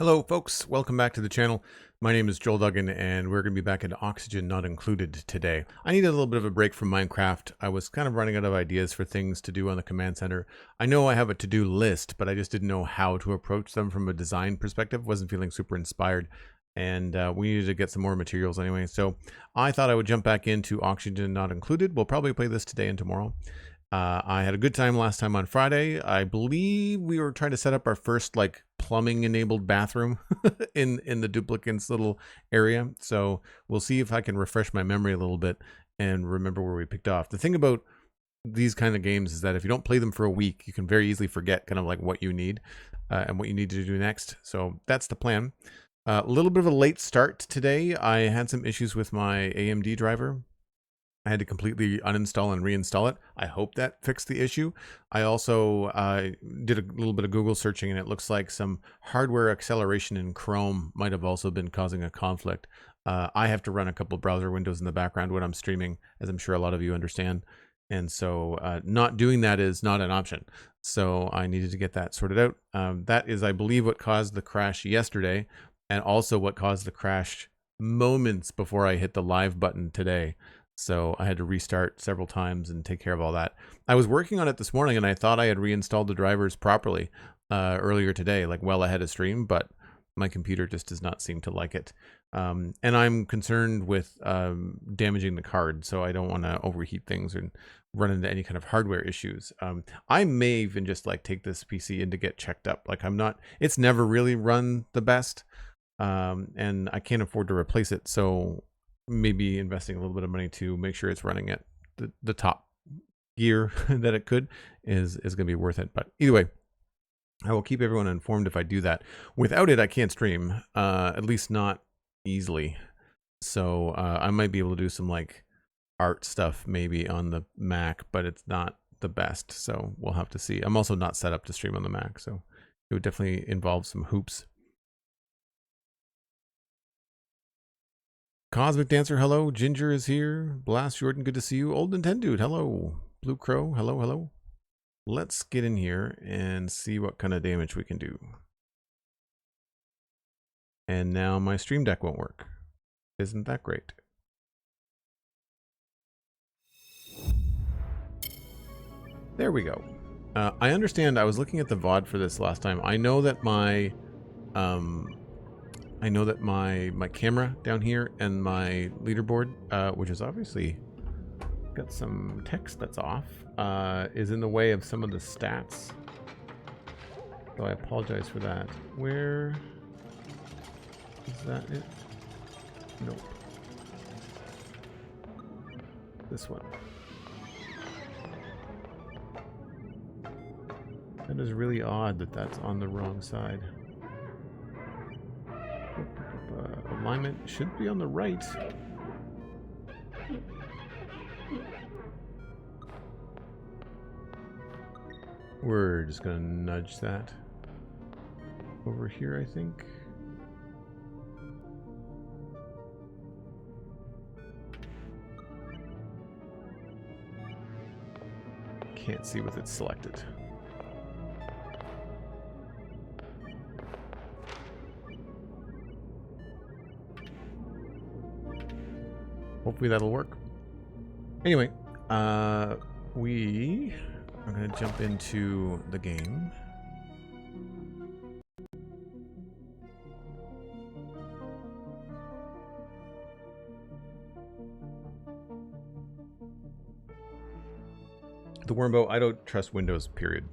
Hello folks, welcome back to the channel. My name is Joel Duggan and we're going to be back into Oxygen Not Included today. I needed a little bit of a break from Minecraft. I was kind of running out of ideas for things to do on the command center. I know I have a to-do list, but I just didn't know how to approach them from a design perspective. Wasn't feeling super inspired, and we needed to get some more materials anyway. So I thought I would jump back into Oxygen Not Included. We'll probably play this today and tomorrow. I had a good time last time on Friday. I believe we were trying to set up our first like plumbing enabled bathroom in the Duplicants little area. So we'll see if I can refresh my memory a little bit and remember where we picked off. The thing about these kind of games is that if you don't play them for a week, you can very easily forget kind of like what you need and what you need to do next. So that's the plan. A little bit of a late start today. I had some issues with my AMD driver. I had to completely uninstall and reinstall it. I hope that fixed the issue. I also did a little bit of Google searching, and it looks like some hardware acceleration in Chrome might have also been causing a conflict. I have to run a couple of browser windows in the background when I'm streaming, as I'm sure a lot of you understand. And so not doing that is not an option. So I needed to get that sorted out. That is, I believe, what caused the crash yesterday, and also what caused the crash moments before I hit the live button today. So I had to restart several times and take care of all that. I was working on it this morning and I thought I had reinstalled the drivers properly earlier today, like well ahead of stream, but my computer just does not seem to like it. And I'm concerned with damaging the card, so I don't want to overheat things and run into any kind of hardware issues. I may even just like take this PC in to get checked up. Like it's never really run the best, and I can't afford to replace it. So maybe investing a little bit of money to make sure it's running at the top gear that it could is going to be worth it. But either way, I will keep everyone informed if I do that. Without it, I can't stream, at least not easily. So I might be able to do some like art stuff maybe on the Mac, but it's not the best. So we'll have to see. I'm also not set up to stream on the Mac, so it would definitely involve some hoops. Cosmic Dancer, hello. Ginger is here. Blast Jordan, good to see you. Old Nintendo Dude, hello. Blue Crow, hello, hello. Let's get in here and see what kind of damage we can do. And now my stream deck won't work. Isn't that great? There we go. I understand. I was looking at the VOD for this last time. I know that my my camera down here and my leaderboard, which is obviously got some text that's off, is in the way of some of the stats. So I apologize for that. Where is that it? Nope. This one. That is really odd that that's on the wrong side. Alignment should be on the right. We're just gonna nudge that over here, I think. Can't see with it selected. Hopefully that'll work. Anyway, we are going to jump into the game. The Wormbo, I don't trust Windows, period.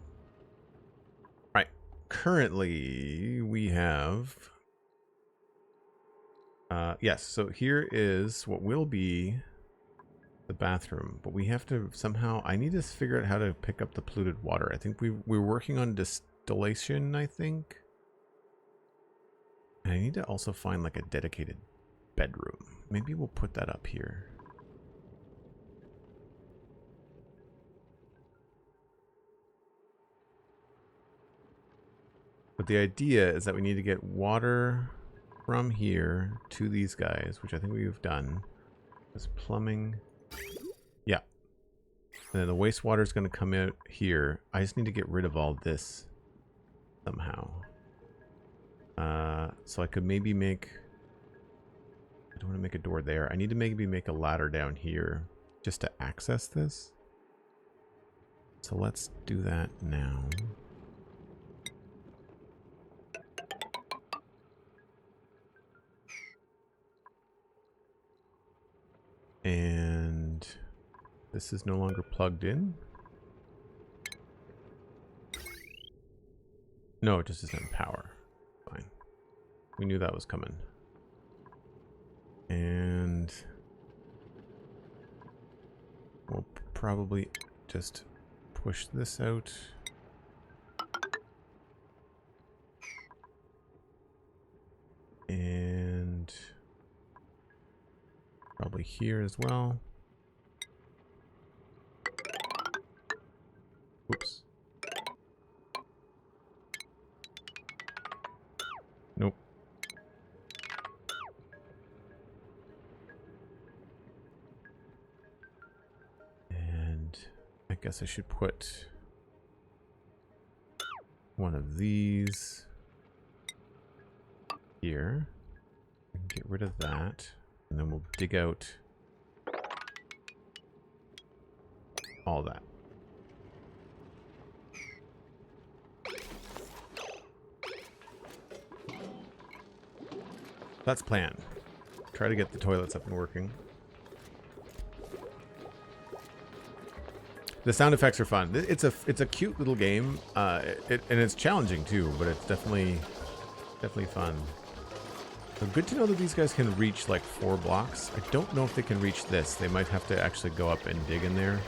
All right. Currently, we have... yes, so here is what will be the bathroom, but we have to somehow, I need to figure out how to pick up the polluted water. I think we're working on distillation, I think. And I need to also find like a dedicated bedroom. Maybe we'll put that up here. But the idea is that we need to get water from here to these guys, which I think we've done. There's plumbing. Yeah. And then the wastewater is going to come out here. I just need to get rid of all this somehow. So I could maybe make... I don't want to make a door there. I need to maybe make a ladder down here just to access this. So let's do that now. And this is no longer plugged in. No, it just isn't power. Fine. We knew that was coming. And we'll probably just push this out. And probably here as well. Oops. Nope. And I guess I should put one of these here. Get rid of that. And then we'll dig out all that. That's plan. Try to get the toilets up and working. The sound effects are fun. It's a cute little game, and it's challenging too, but it's definitely fun. So good to know that these guys can reach like 4 blocks. I don't know if they can reach this. They might have to actually go up and dig in there.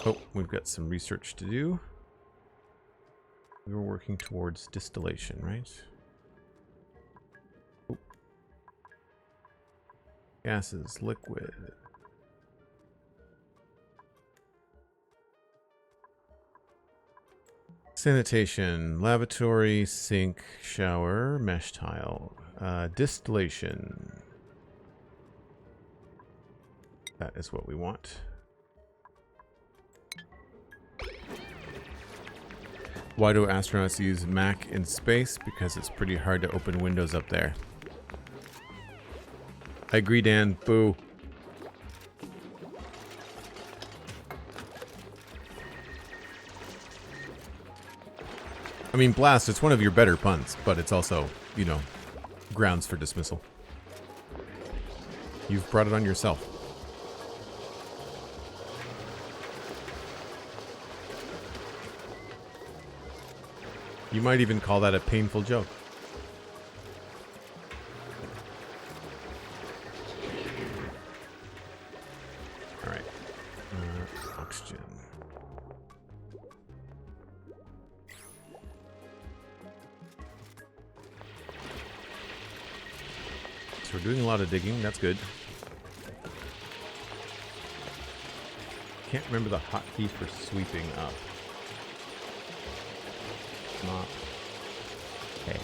Oh, we've got some research to do. We were working towards distillation, right? Oh. Gases, liquid. Sanitation, lavatory, sink, shower, mesh tile, distillation. That is what we want. Why do astronauts use Mac in space? Because it's pretty hard to open windows up there. I agree, Dan. Boo. I mean, blast, it's one of your better puns, but it's also, you know, grounds for dismissal. You've brought it on yourself. You might even call that a painful joke. All right. Oxygen. So we're doing a lot of digging. That's good. Can't remember the hotkey for sweeping up. Not okay.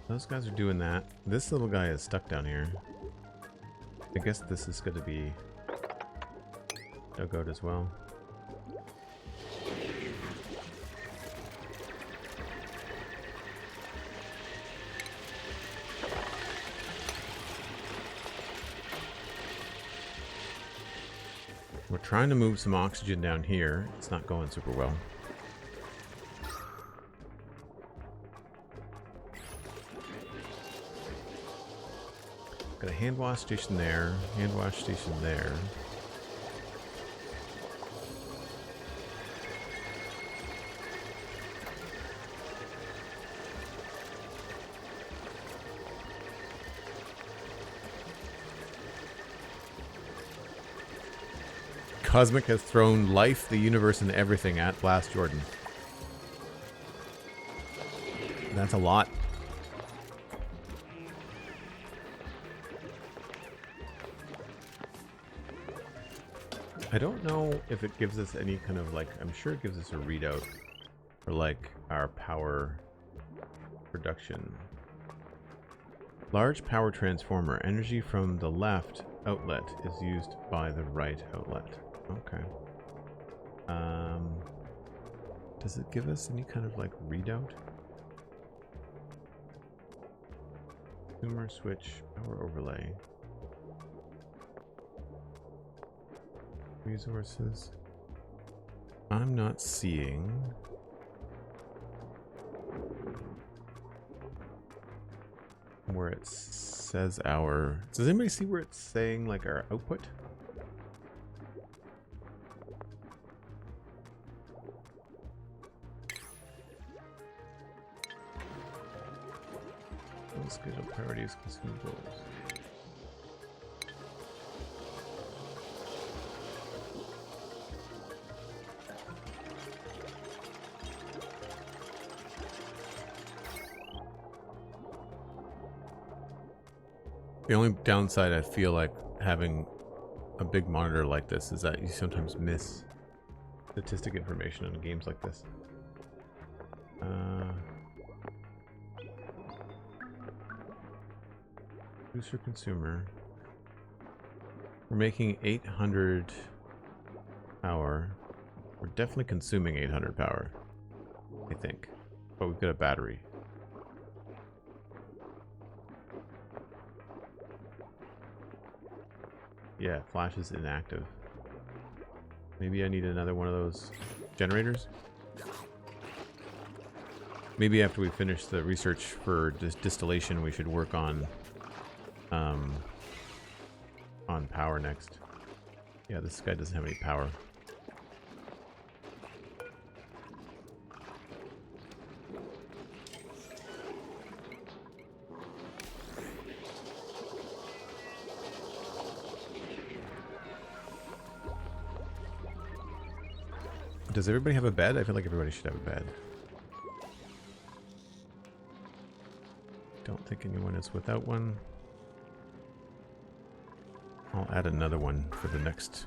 Those guys are doing that. This little guy is stuck down here. I guess this is going to be dug out as well. We're trying to move some oxygen down here. It's not going super well. Got a hand wash station there, hand wash station there. Cosmic has thrown life, the universe, and everything at Blast Jordan. That's a lot. I don't know if it gives us any kind of like, I'm sure it gives us a readout for like our power production. Large power transformer. Energy from the left outlet is used by the right outlet. Okay. Does it give us any kind of like readout? Consumer switch, power overlay. Resources. I'm not seeing. Where it says our... Does anybody see where it's saying like our output? Schedule priorities, consumables. The only downside I feel like having a big monitor like this is that you sometimes miss statistic information in games like this. Booster consumer. We're making 800 power. We're definitely consuming 800 power, I think. But we've got a battery. Yeah, flash is inactive. Maybe I need another one of those generators. Maybe after we finish the research for distillation, we should work on power next. Yeah, this guy doesn't have any power. Does everybody have a bed? I feel like everybody should have a bed. Don't think anyone is without one. I'll add another one for the next.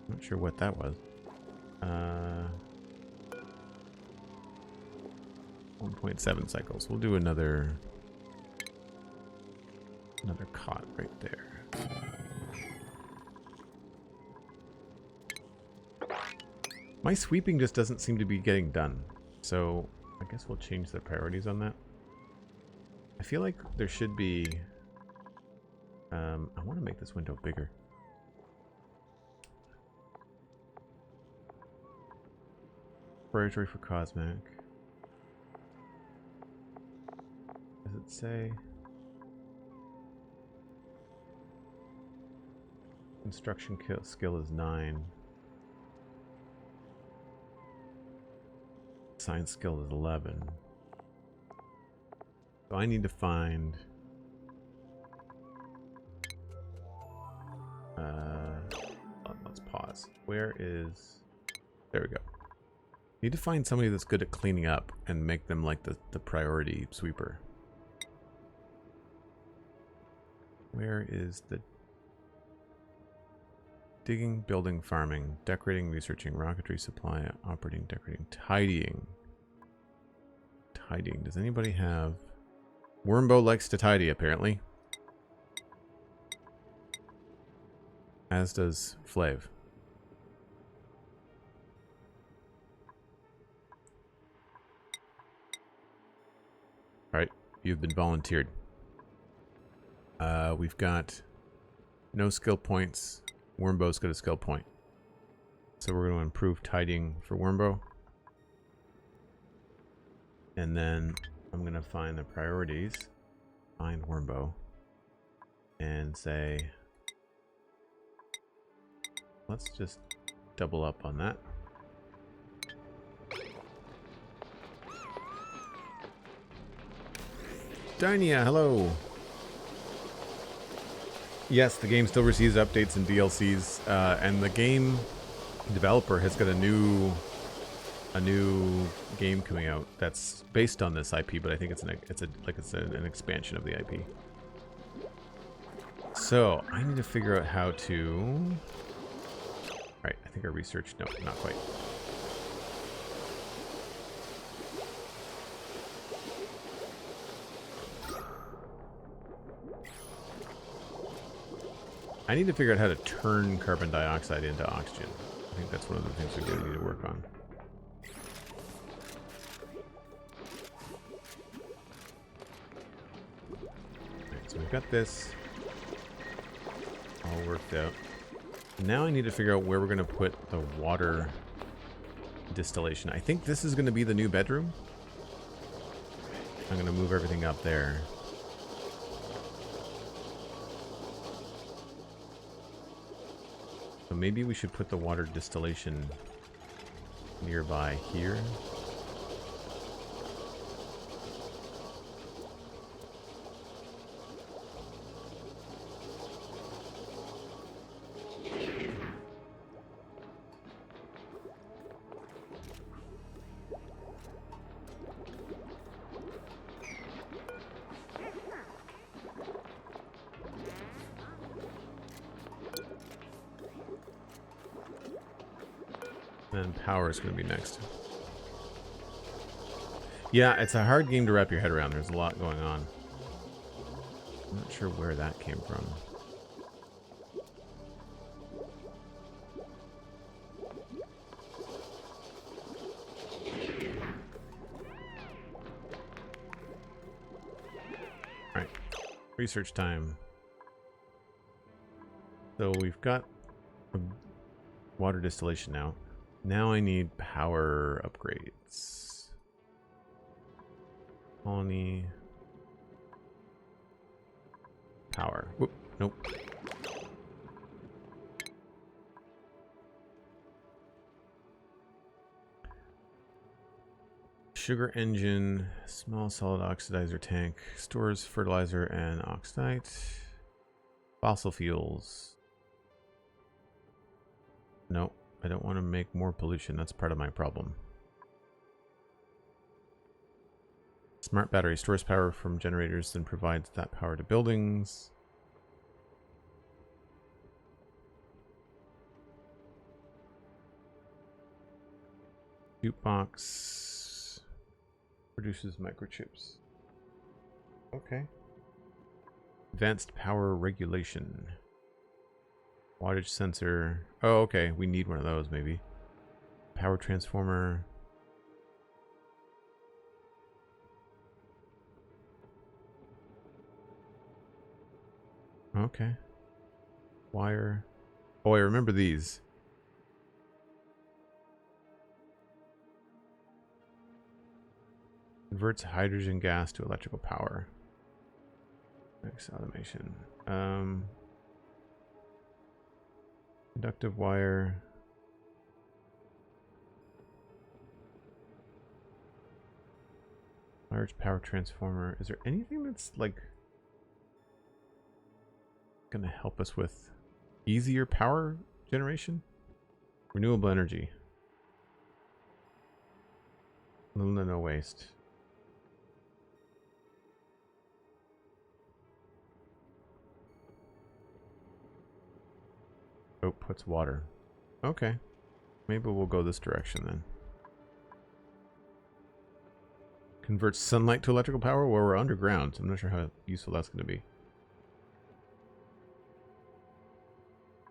Not sure what that was. 1.7 cycles. We'll do another cot right there. My sweeping just doesn't seem to be getting done, so I guess we'll change the priorities on that. I feel like there should be... I want to make this window bigger. Laboratory for cosmetic. Does it say? Construction skill is 9. Science skill is 11. So I need to find... let's pause. Where is... There we go. Need to find somebody that's good at cleaning up and make them like the priority sweeper. Where is the... Digging, building, farming, decorating, researching, rocketry, supply, operating, decorating, tidying. Tidying. Does anybody have... Wormbo likes to tidy, apparently. As does Flav. Alright, you've been volunteered. We've got no skill points. Wormbo's got a skill point. So we're going to improve tidying for Wormbo. And then I'm going to find the priorities. Find Wormbo. And say... Let's just double up on that. Dynia, hello! Yes, the game still receives updates and DLCs, and the game developer has got a new game coming out that's based on this IP, but I think it's an expansion of the IP. So I need to figure out how to. All right, I think our research. No, not quite. I need to figure out how to turn carbon dioxide into oxygen. I think that's one of the things we really need to work on. Alright, so we've got this all worked out. Now I need to figure out where we're going to put the water distillation. I think this is going to be the new bedroom. I'm going to move everything up there. So maybe we should put the water distillation nearby here. And power is going to be next. Yeah, it's a hard game to wrap your head around. There's a lot going on. I'm not sure where that came from. Alright. Research time. So we've got water distillation now. Now I need power upgrades. Colony. Power. Whoop. Nope. Sugar engine. Small solid oxidizer tank. Stores fertilizer and oxidite. Fossil fuels. Nope. I don't want to make more pollution. That's part of my problem. Smart battery stores power from generators, then provides that power to buildings. Jukebox produces microchips. Okay. Advanced power regulation. Wattage sensor. Oh, okay. We need one of those, maybe. Power transformer. Okay. Wire. Oh, I remember these. Converts hydrogen gas to electrical power. Next automation. Conductive wire. Large power transformer. Is there anything that's like gonna help us with easier power generation? Renewable energy. No waste. Outputs water. Okay. Maybe we'll go this direction then. Converts sunlight to electrical power? Well, we're underground, so I'm not sure how useful that's going to be.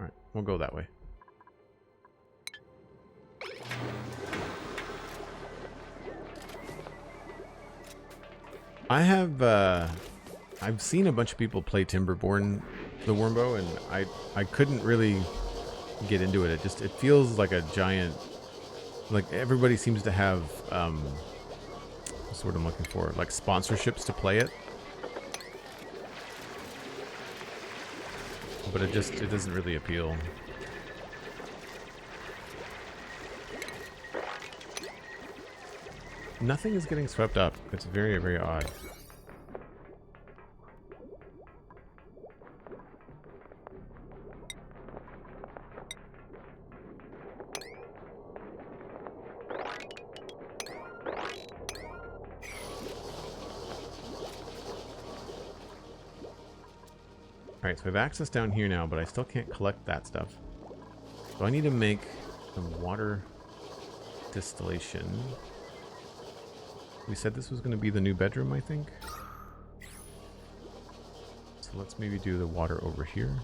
Alright, we'll go that way. I've seen a bunch of people play Timberborn, the Wormbow, and I couldn't really get into it. It feels like a giant, like everybody seems to have what's the word I'm looking for, like sponsorships to play it, but it doesn't really appeal. Nothing is getting swept up. It's very, very odd. Alright, so I have access down here now, but I still can't collect that stuff. So I need to make some water distillation. We said this was going to be the new bedroom, I think. So let's maybe do the water over here.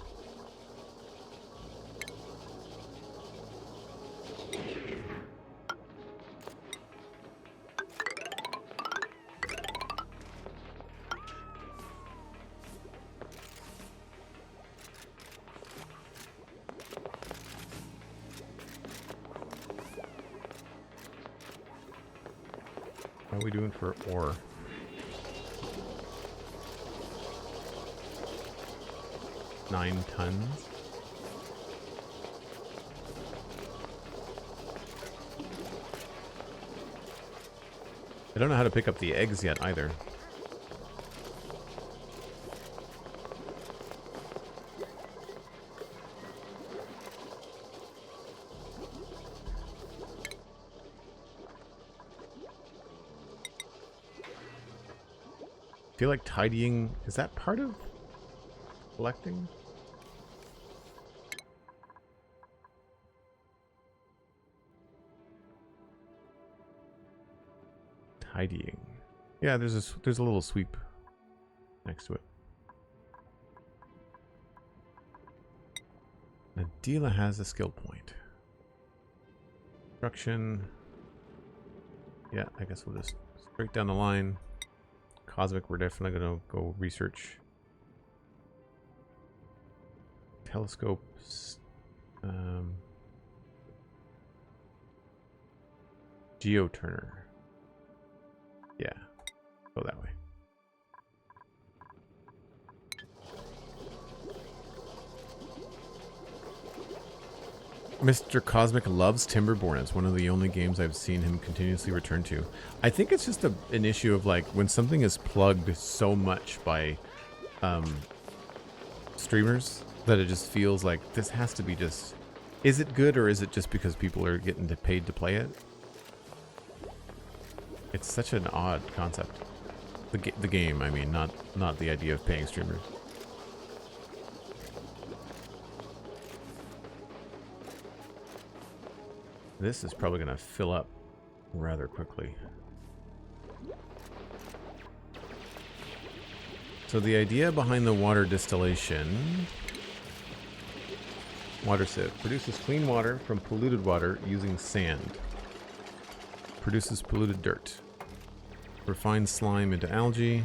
How are we doing for ore? Nine tons. I don't know how to pick up the eggs yet either. I feel like tidying, is that part of collecting? Tidying. Yeah, there's a little sweep next to it. Adela has a skill point. Construction. Yeah, I guess we'll just straight down the line. Cosmic, we're definitely going to go research. Telescopes. Geoturner. Yeah, go that way. Mr. Cosmic loves Timberborn. It's one of the only games I've seen him continuously return to. I think it's just an issue of like when something is plugged so much by streamers that it just feels like this has to be just... Is it good or is it just because people are getting paid to play it? It's such an odd concept. The game, I mean, not the idea of paying streamers. This is probably going to fill up rather quickly. So the idea behind the water distillation... Water sieve. Produces clean water from polluted water using sand. Produces polluted dirt. Refines slime into algae.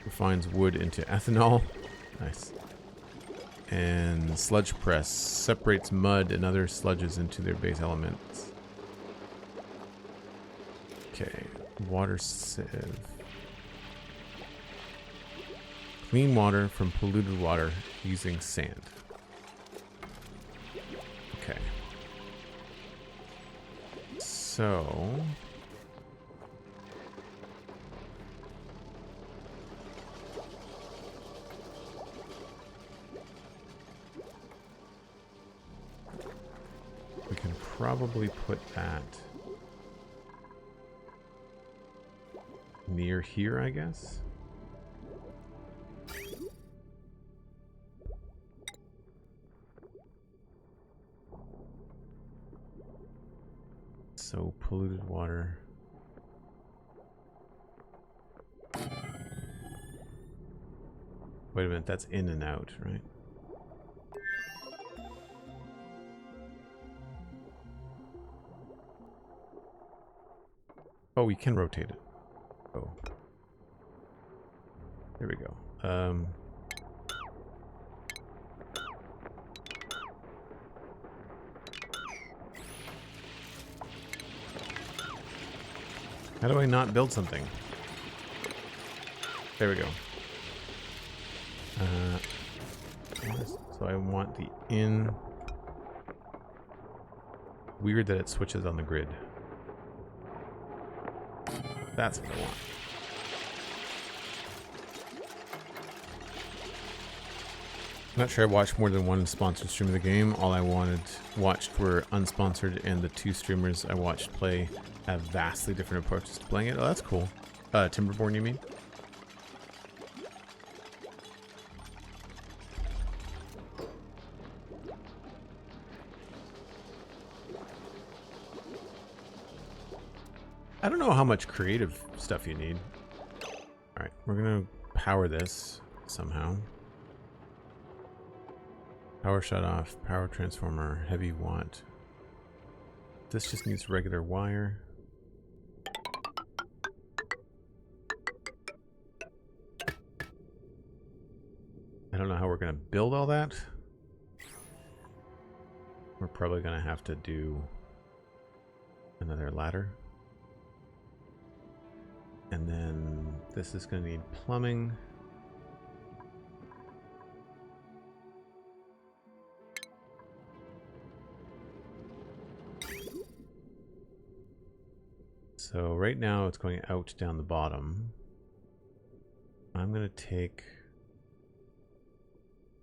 Refines wood into ethanol. Nice. And sludge press separates mud and other sludges into their base elements. Okay, water sieve. Clean water from polluted water using sand. Okay. So... we can probably put that near here, I guess. So polluted water. Wait a minute, that's in and out, right? Oh, we can rotate it. Oh. There we go. How do I not build something? There we go. So I want the in. Weird that it switches on the grid. That's what I want. I'm not sure I watched more than one sponsored stream of the game. All I watched were unsponsored, and the two streamers I watched play have vastly different approaches to playing it. Oh, that's cool. Timberborn, you mean? I don't know how much creative stuff you need. Alright, we're gonna power this somehow. Power shut off, power transformer, heavy watt. This just needs regular wire. I don't know how we're gonna build all that. We're probably gonna have to do another ladder. And then this is going to need plumbing. So right now it's going out down the bottom. I'm going to take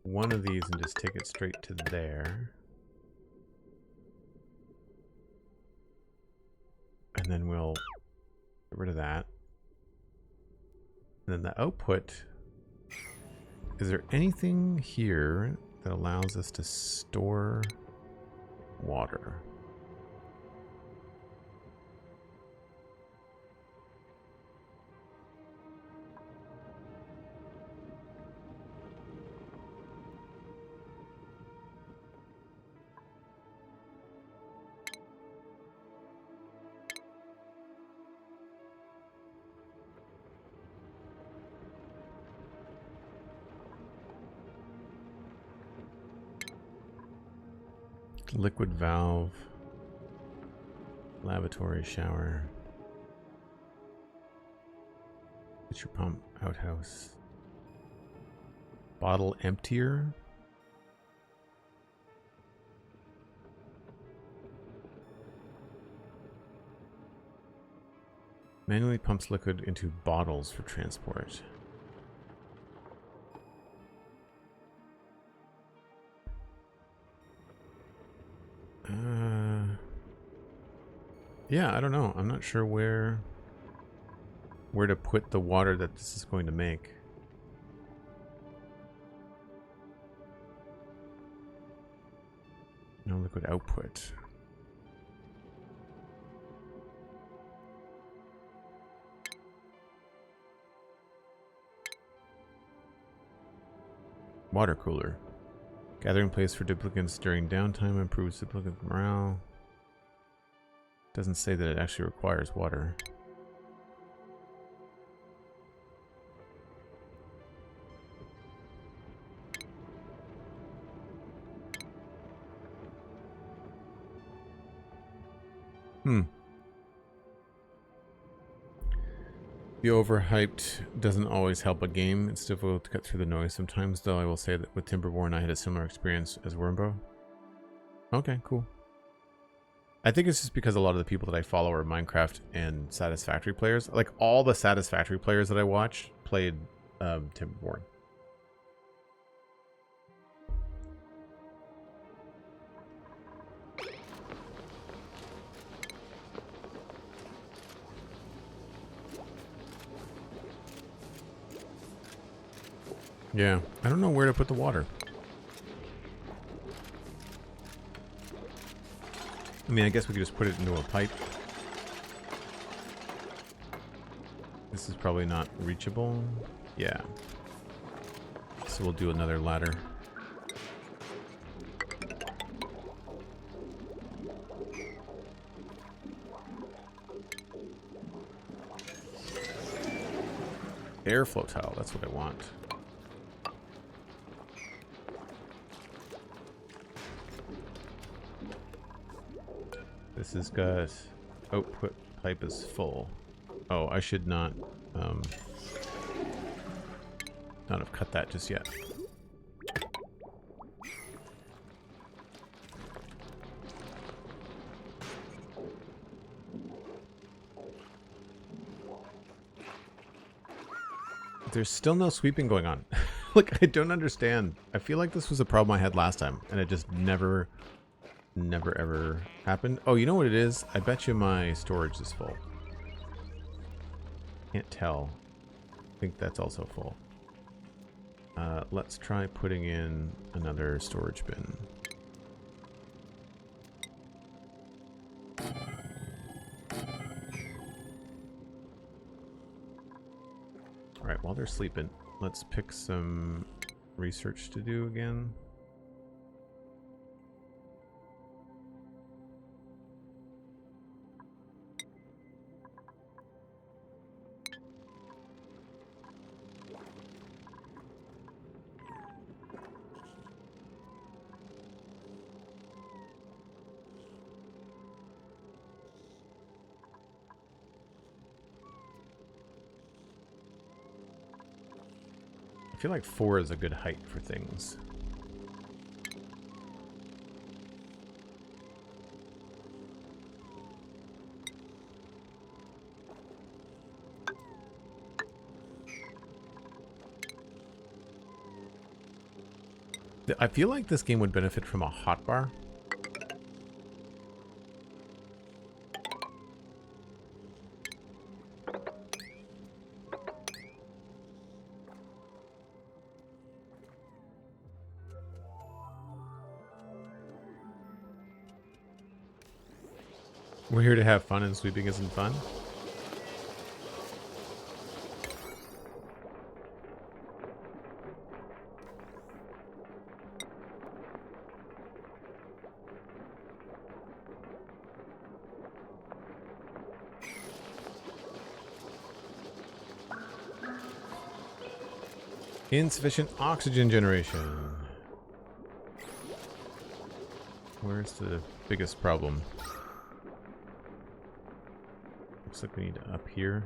one of these and just take it straight to there. And then we'll get rid of that. And then the output, is there anything here that allows us to store water? Liquid valve, lavatory shower, pitcher pump, outhouse, bottle emptier. Manually pumps liquid into bottles for transport. Yeah, I don't know. I'm not sure where to put the water that this is going to make. No liquid output. Water cooler. Gathering place for duplicants during downtime improves duplicant morale. Doesn't say that it actually requires water. The overhyped doesn't always help a game. It's difficult to cut through the noise sometimes, though I will say that with Timberborn I had a similar experience as Wormbow. Okay, cool. I think it's just because a lot of the people that I follow are Minecraft and Satisfactory players. Like, all the Satisfactory players that I watch played Timberborn. Yeah, I don't know where to put the water. I mean, I guess we could just put it into a pipe. This is probably not reachable. Yeah. So we'll do another ladder. Airflow tile, that's what I want. This has got output pipe is full. Oh, I should not have cut that just yet. There's still no sweeping going on. Like, I don't understand. I feel like this was a problem I had last time, and it just never ever happened. Oh, you know what it is? I bet you my storage is full. Can't tell. I think that's also full. Let's try putting in another storage bin. Alright, while they're sleeping, let's pick some research to do again. feel like 4 is a good height for things. I feel like this game would benefit from a hotbar. We're here to have fun, and sweeping isn't fun. Insufficient oxygen generation. Where's the biggest problem? Looks like we need up here.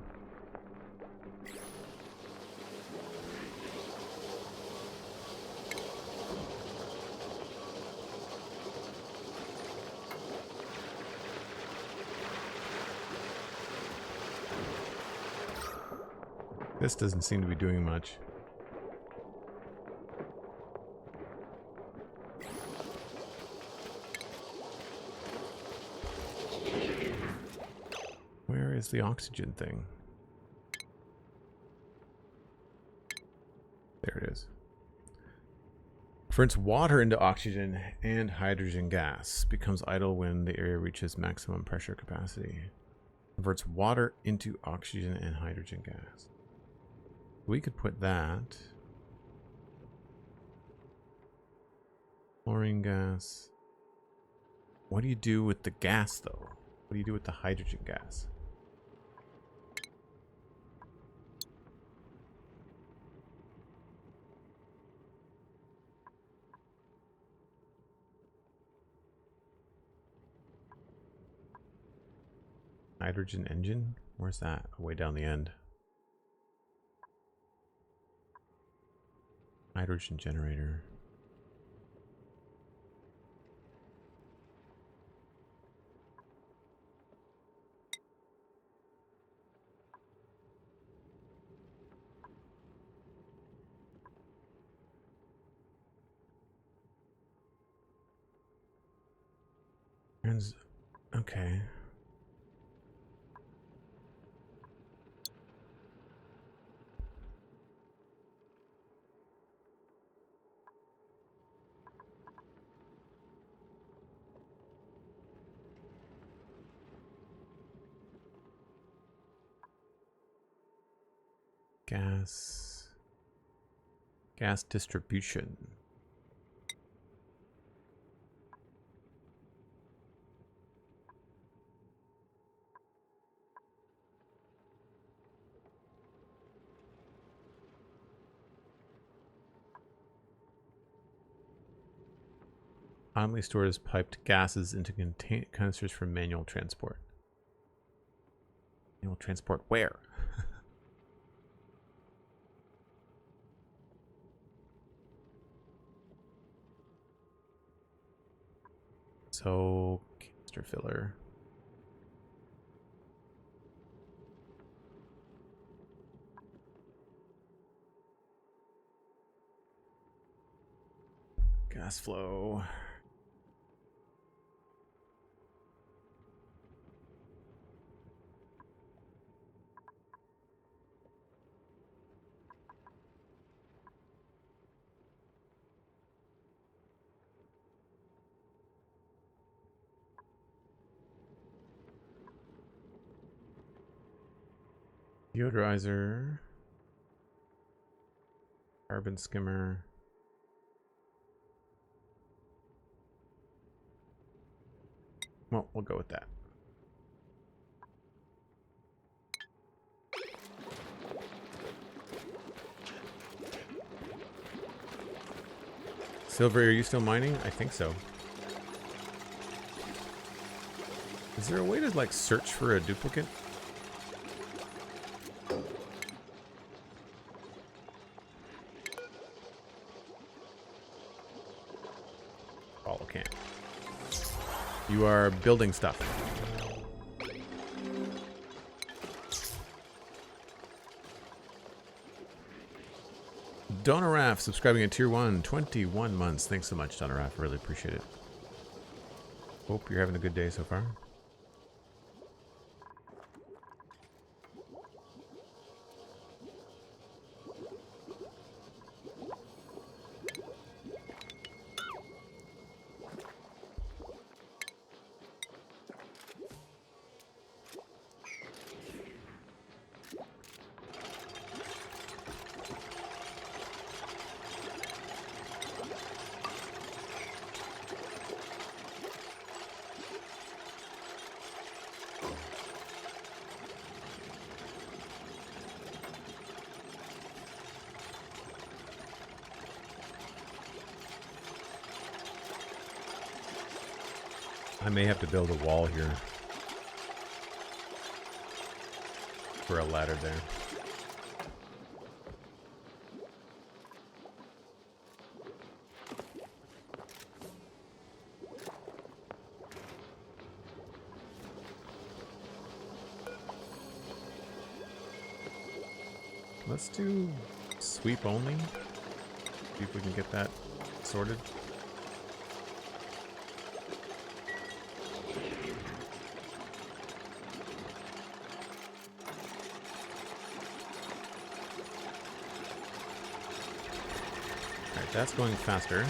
This doesn't seem to be doing much. Where is the oxygen thing? There it is. Converts water into oxygen and hydrogen gas. Becomes idle when the area reaches maximum pressure capacity. Converts water into oxygen and hydrogen gas. We could put that. Chlorine gas. What do you do with the gas, though? What do you do with the hydrogen gas? Hydrogen engine? Where's that? Way down the end. Hydrogen generator. Okay. Gas distribution. Commonly stored as piped gases into canisters for manual transport. Manual transport where? So, canister filler. Gas flow. Deodorizer. Carbon skimmer. Well, we'll go with that. Silver, are you still mining? I think so. Is there a way to, like, search for a duplicate? You are building stuff. Dalara subscribing at tier 1, 21 months. Thanks so much, Dalara. Really appreciate it. Hope you're having a good day so far. I may have to build a wall here for a ladder there. Let's do sweep only. See if we can get that sorted. That's going faster.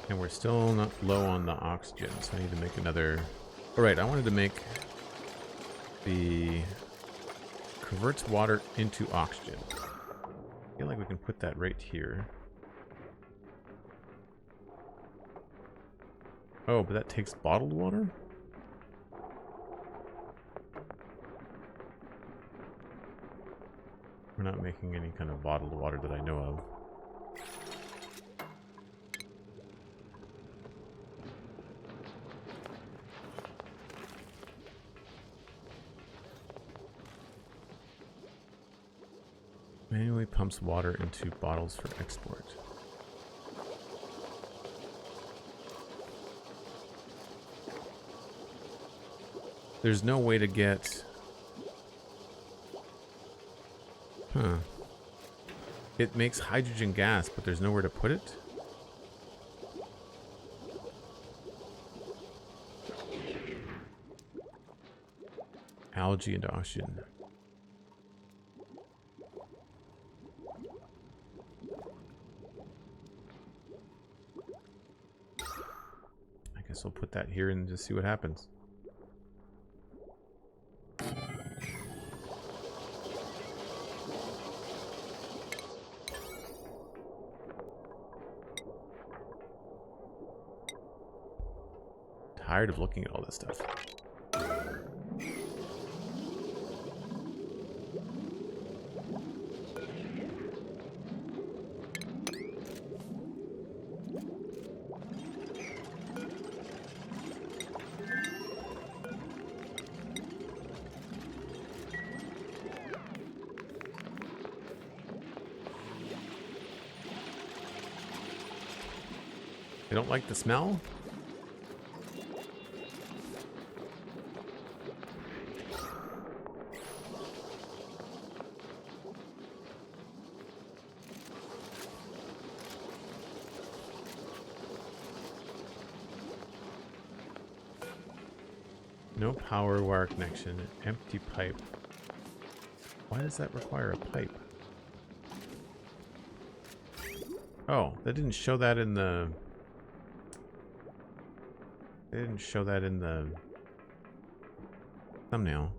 And we're still not low on the oxygen, so I need to make another... Alright, I wanted to make the... converts water into oxygen. I feel like we can put that right here. Oh, but that takes bottled water? We're not making any kind of bottled water that I know of. Manually pumps water into bottles for export. There's no way to get... Huh. It makes hydrogen gas, but there's nowhere to put it? Algae and oxygen. So we'll put that here and just see what happens. Tired of looking at all this stuff. You don't like the smell? No power wire connection, empty pipe. Why does that require a pipe? Oh, that didn't show that in the... They didn't show that in the thumbnail.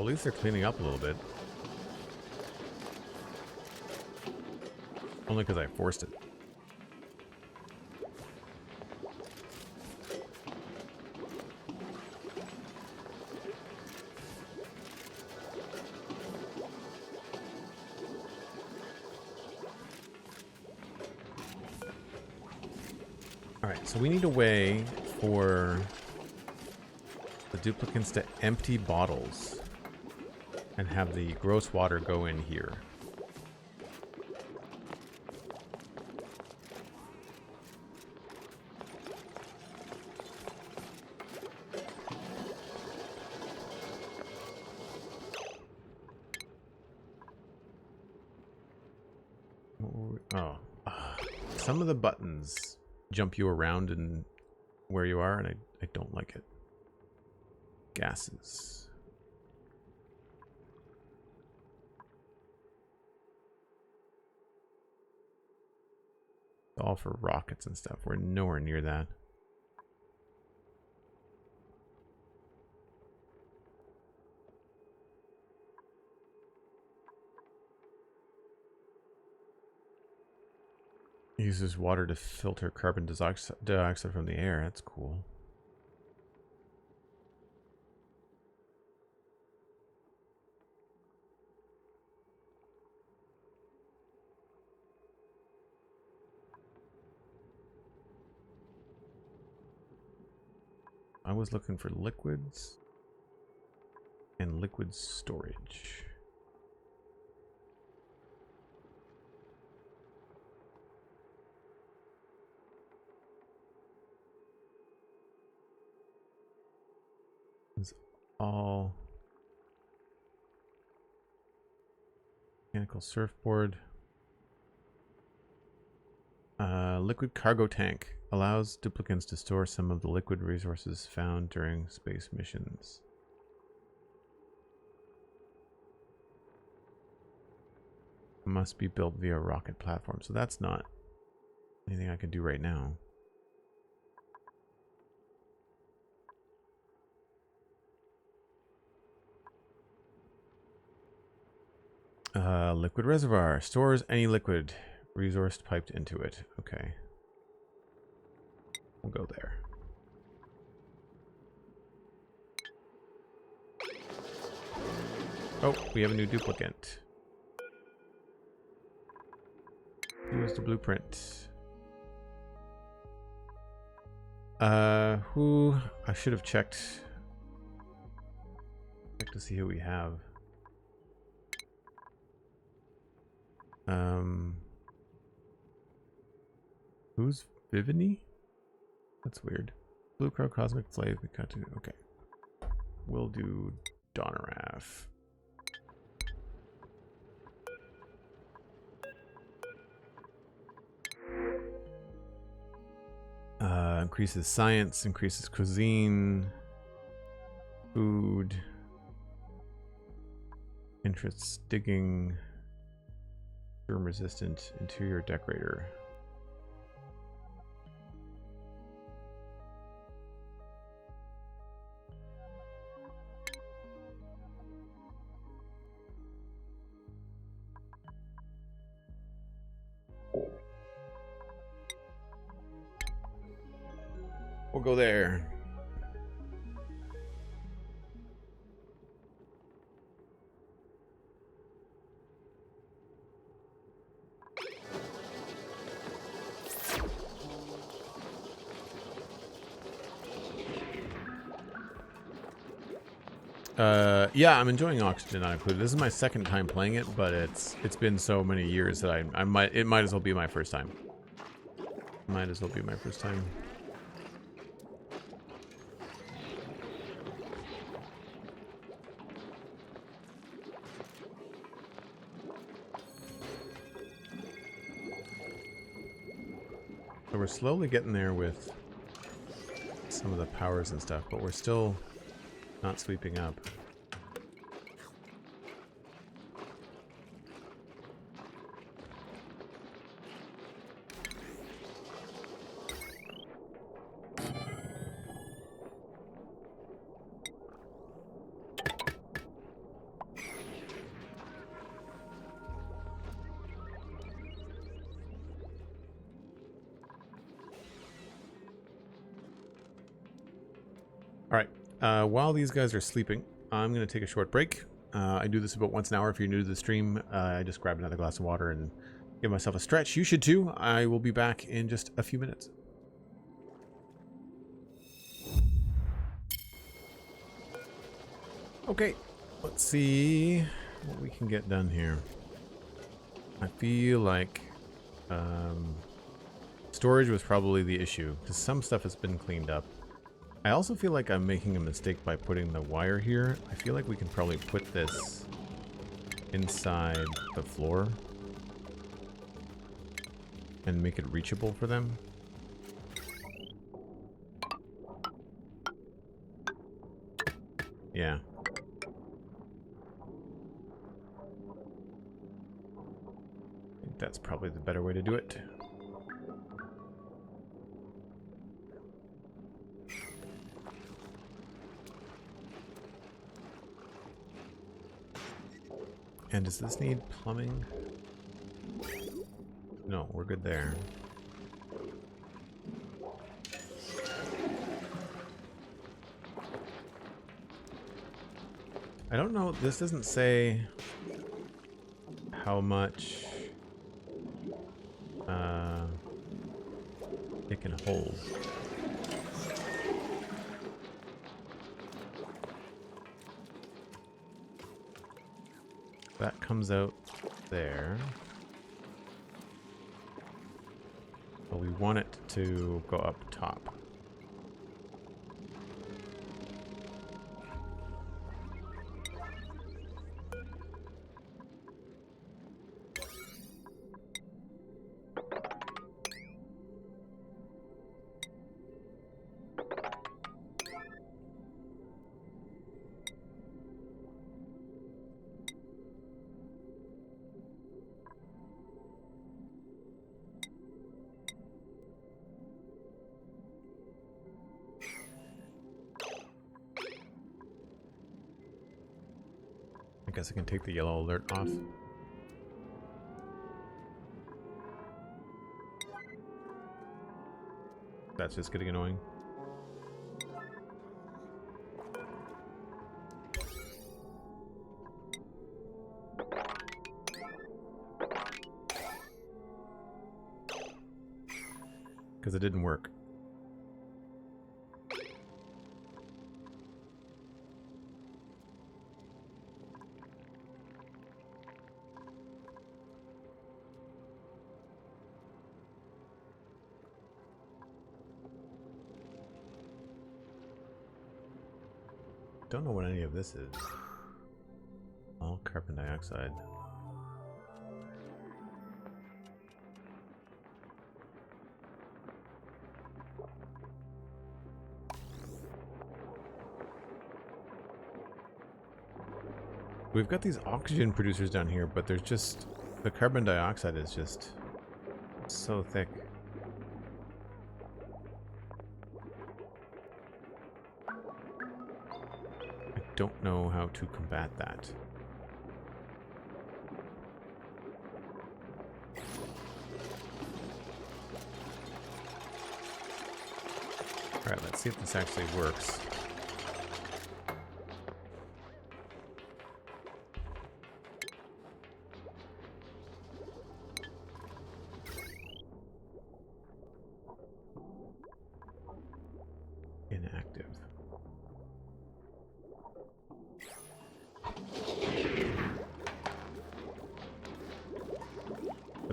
least they're cleaning up a little bit. Only because I forced it. Alright, so we need a way for the duplicants to empty bottles and have the gross water go in here. Oh, some of the buttons jump you around and where you are, and I don't like it. Gases. All for rockets and stuff. We're nowhere near that. Uses water to filter carbon dioxide from the air. That's cool. I was looking for liquids and liquid storage. It's all mechanical surfboard. Liquid cargo tank allows duplicants to store some of the liquid resources found during space missions. Must be built via rocket platform. So that's not anything I can do right now. Liquid reservoir stores any liquid resource piped into it. Okay. We'll go there. Oh, we have a new duplicant. Here's the blueprint. Who I should have checked to see who we have. Who's Vivini? That's weird. Blue Crow Cosmic Slave. We got to. Okay. We'll do Donaraf. Increases science, increases cuisine, food, interests, digging, germ resistant, interior decorator. We'll go there. Yeah, I'm enjoying Oxygen Not Included. This is my second time playing it, but it's been so many years that it might as well be my first time. Might as well be my first time. So we're slowly getting there with some of the powers and stuff, but we're still not sweeping up. While these guys are sleeping, I'm going to take a short break. I do this about once an hour. If you're new to the stream, I just grab another glass of water and give myself a stretch. You should too. I will be back in just a few minutes. Okay, let's see what we can get done here. I feel like storage was probably the issue, because some stuff has been cleaned up. I also feel like I'm making a mistake by putting the wire here. I feel like we can probably put this inside the floor and make it reachable for them. Yeah. I think that's probably the better way to do it. And does this need plumbing? No, we're good there. I don't know, this doesn't say how much it can hold. That comes out there. But we want it to go up top. I guess I can take the yellow alert off. That's just getting annoying. Because it didn't work. Don't know what any of this is. All carbon dioxide. We've got these oxygen producers down here, but there's just... the carbon dioxide is just so thick. Don't know how to combat that. Alright, let's see if this actually works. Inactive.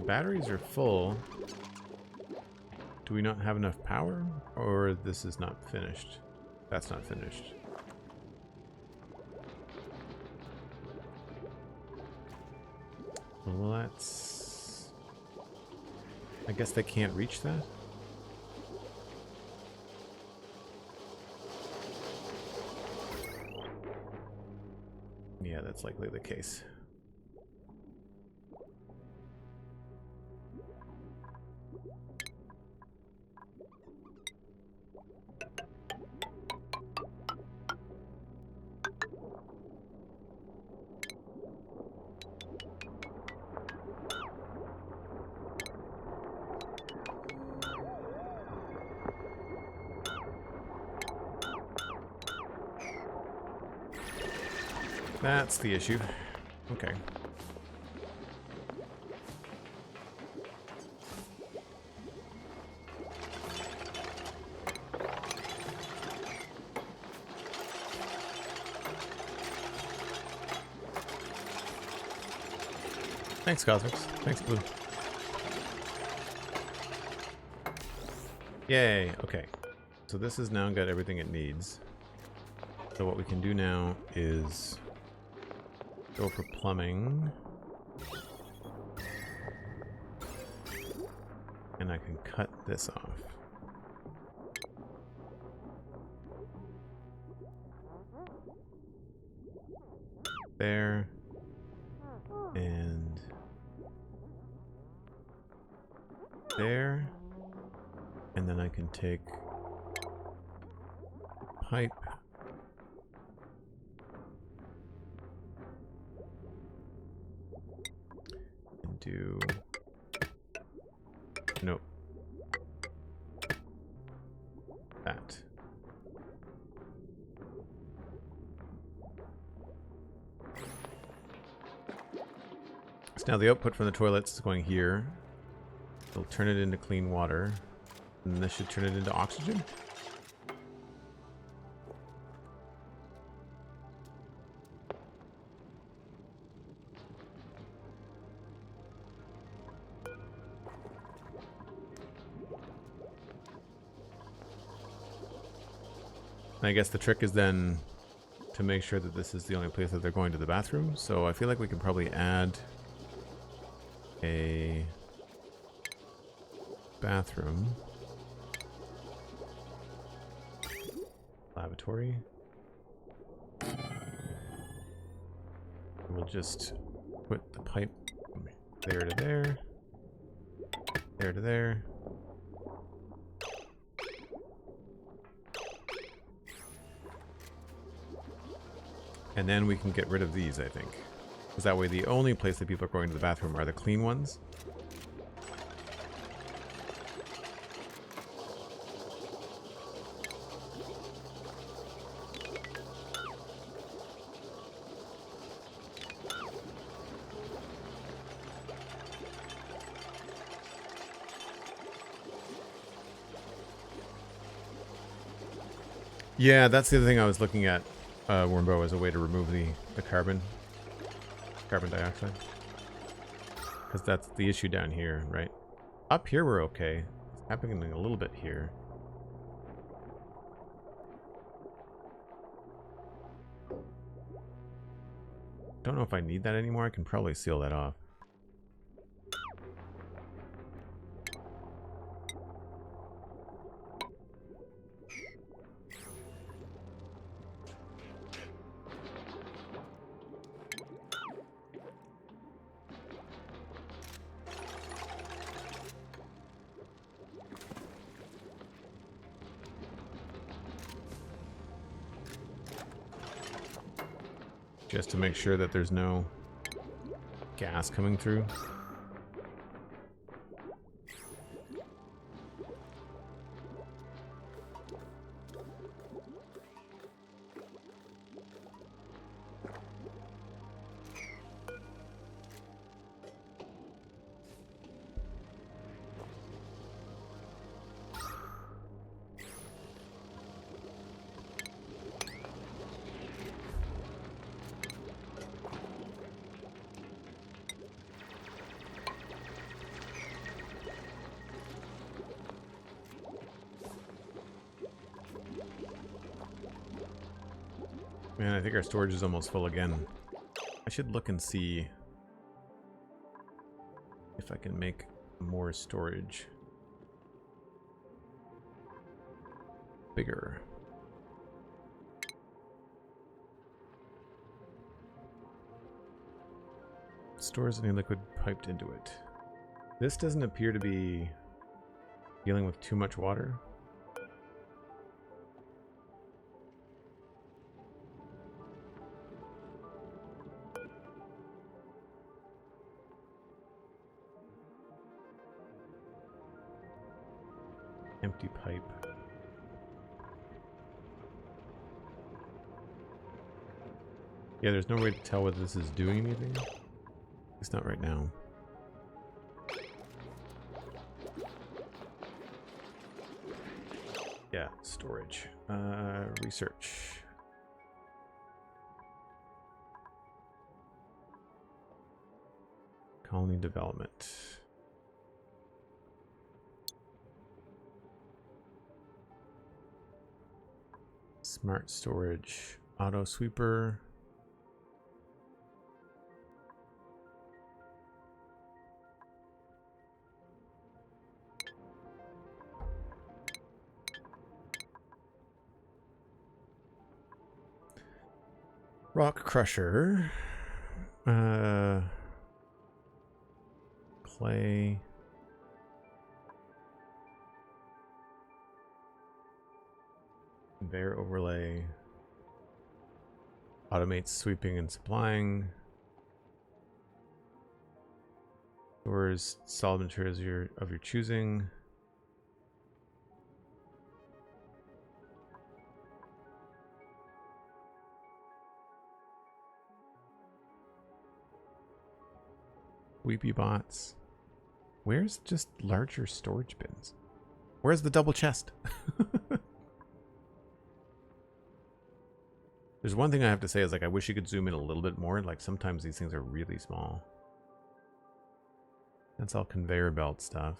Batteries are full. Do we not have enough power? Or this is not finished? That's not finished. Well, that's... I guess they can't reach that? Yeah, that's likely the case. That's the issue. Okay. Thanks, Cosmics. Thanks, Blue. Yay, okay. So this has now got everything it needs. So what we can do now is go for plumbing. And I can cut this off. There. And there. And then I can take pipe and do nope that. So now the output from the toilets is going here. It'll turn it into clean water. And this should turn it into oxygen. And I guess the trick is then to make sure that this is the only place that they're going to the bathroom. So I feel like we can probably add a bathroom. Lavatory. We'll just put the pipe there to there, there to there. And then we can get rid of these, I think. Because that way the only place that people are going to the bathroom are the clean ones. Yeah, that's the other thing I was looking at, Wormbo, as a way to remove the carbon dioxide. Because that's the issue down here, right? Up here we're okay. It's happening a little bit here. Don't know if I need that anymore. I can probably seal that off. Just to make sure that there's no gas coming through. Man, I think our storage is almost full again. I should look and see if I can make more storage bigger. Stores any liquid piped into it. This doesn't appear to be dealing with too much water. Empty pipe. Yeah, there's no way to tell whether this is doing anything. It's not right now. Yeah, storage. Research. Colony development. Smart storage. Auto sweeper. Rock crusher. Clay. Conveyor overlay. Automates sweeping and supplying. Stores solid materials of your choosing. Weepy bots. Where's just larger storage bins? Where's the double chest? There's one thing I have to say is, like, I wish you could zoom in a little bit more. Like, sometimes these things are really small. That's all conveyor belt stuff.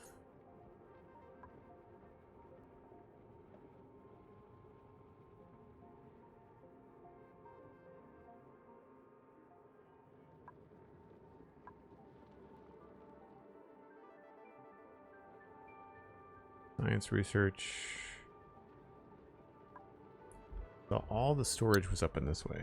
Science research. So all the storage was up in this way.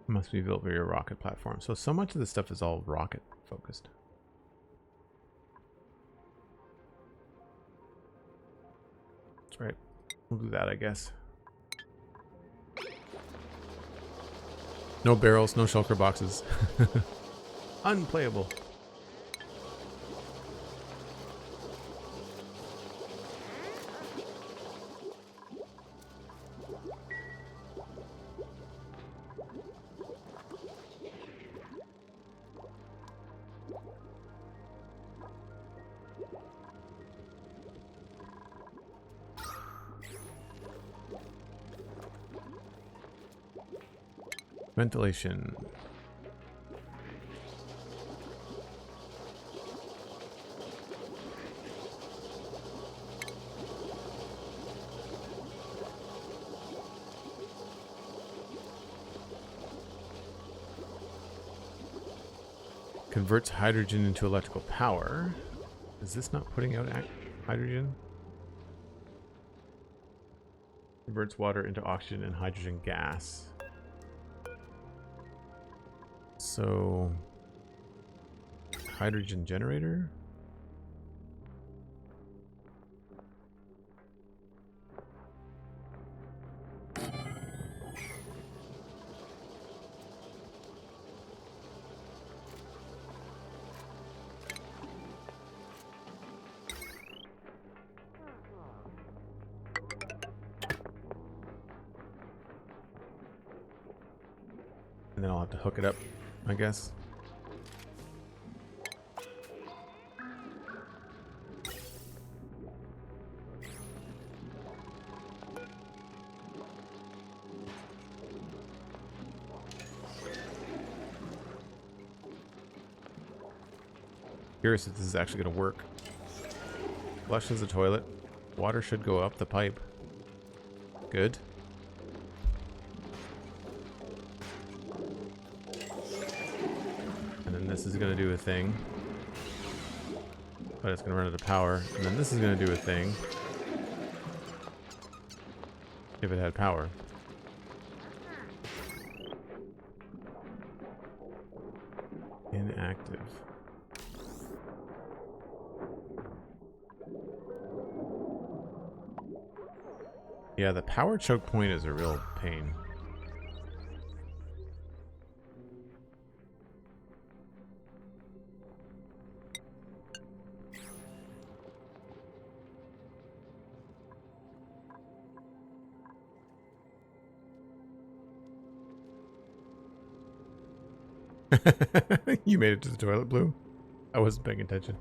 Must be built for your rocket platform. So much of this stuff is all rocket focused. That's right. We'll do that, I guess. No barrels, no shulker boxes. Unplayable. Ventilation. Converts hydrogen into electrical power. Is this not putting out hydrogen? Converts water into oxygen and hydrogen gas. So, hydrogen generator? And then I'll have to hook it up, I guess. Curious if this is actually going to work. Flushes the toilet. Water should go up the pipe. Good. And then this is going to do a thing. But it's going to run out of power. And then this is going to do a thing. If it had power. Inactive. Yeah, the power choke point is a real pain. You made it to the toilet, Blue? I wasn't paying attention.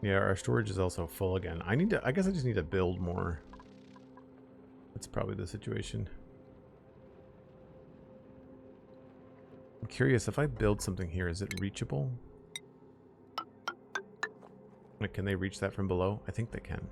Yeah, our storage is also full again. I guess I just need to build more. That's probably the situation. I'm curious, if I build something here, is it reachable? Like, can they reach that from below? I think they can.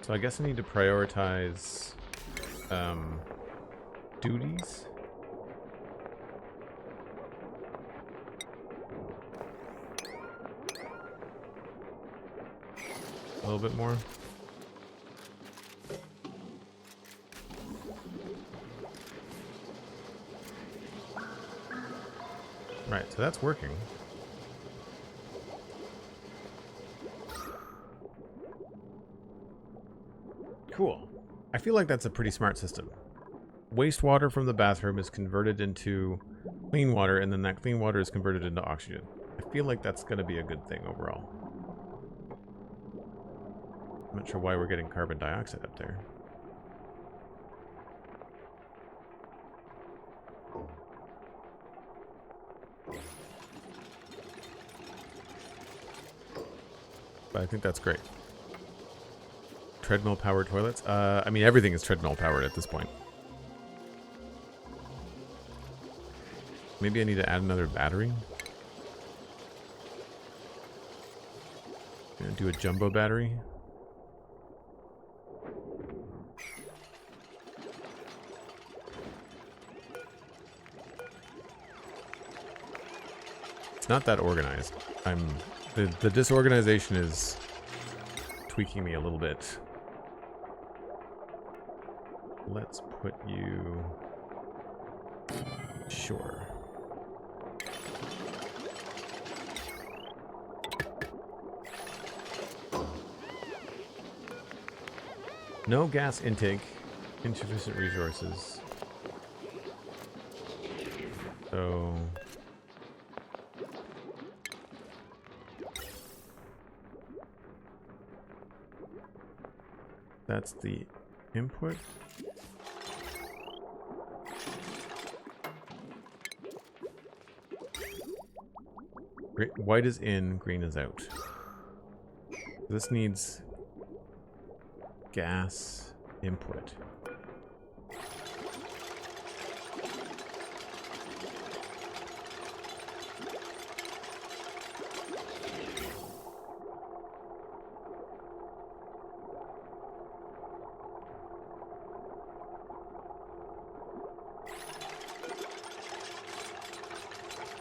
So I guess I need to prioritize duties. A little bit more. Right, so that's working. Cool. I feel like that's a pretty smart system. Wastewater from the bathroom is converted into clean water, and then that clean water is converted into oxygen. I feel like that's going to be a good thing overall. I'm not sure why we're getting carbon dioxide up there. But I think that's great. Treadmill powered toilets? I mean, everything is treadmill powered at this point. Maybe I need to add another battery. Gonna do a jumbo battery. It's not that organized. The disorganization is tweaking me a little bit. Let's put you... Sure. No gas intake. Insufficient resources. So... That's the input. White is in, green is out. This needs gas input.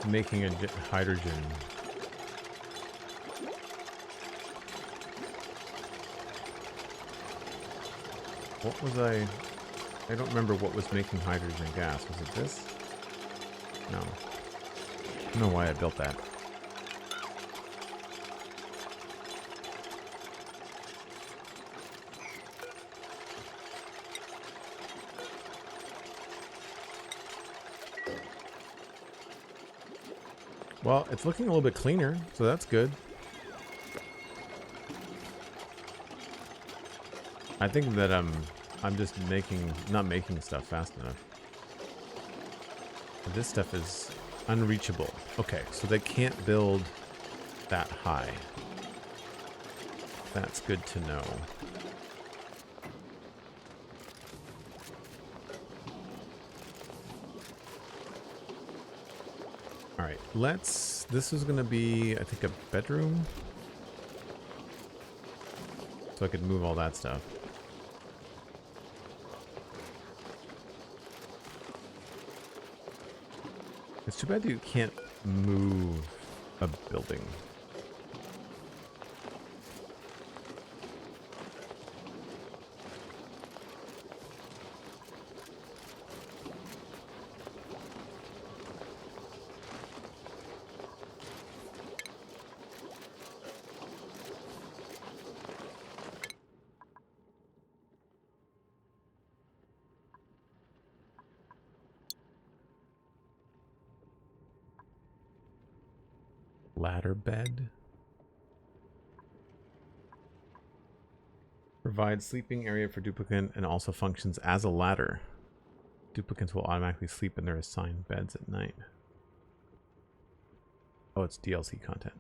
Making a hydrogen. What was I don't remember what was making hydrogen gas. Was it this? No. I don't know why I built that. Well, it's looking a little bit cleaner, so that's good. I think that I'm just not making stuff fast enough. This stuff is unreachable. Okay, so they can't build that high. That's good to know. All right, this is going to be, I think, a bedroom. So I could move all that stuff. It's too bad you can't move a building. Ladder bed. Provides sleeping area for duplicant and also functions as a ladder. Duplicants will automatically sleep in their assigned beds at night. Oh, it's DLC content,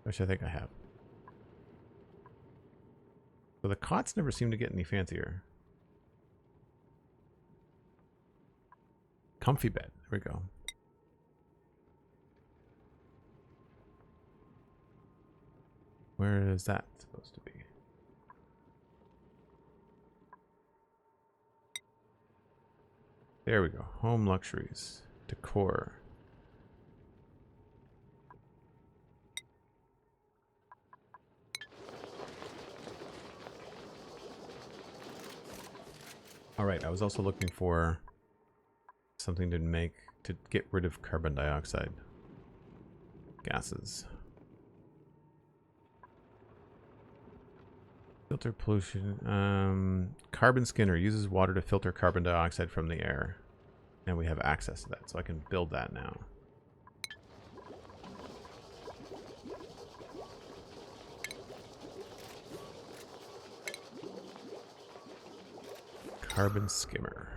which I think I have. So the cots never seem to get any fancier. Comfy bed. There we go. Where is that supposed to be? There we go. Home luxuries. Decor. Alright, I was also looking for something to get rid of carbon dioxide gases. Filter pollution. Carbon skinner uses water to filter carbon dioxide from the air. And we have access to that, so I can build that now. Carbon skimmer.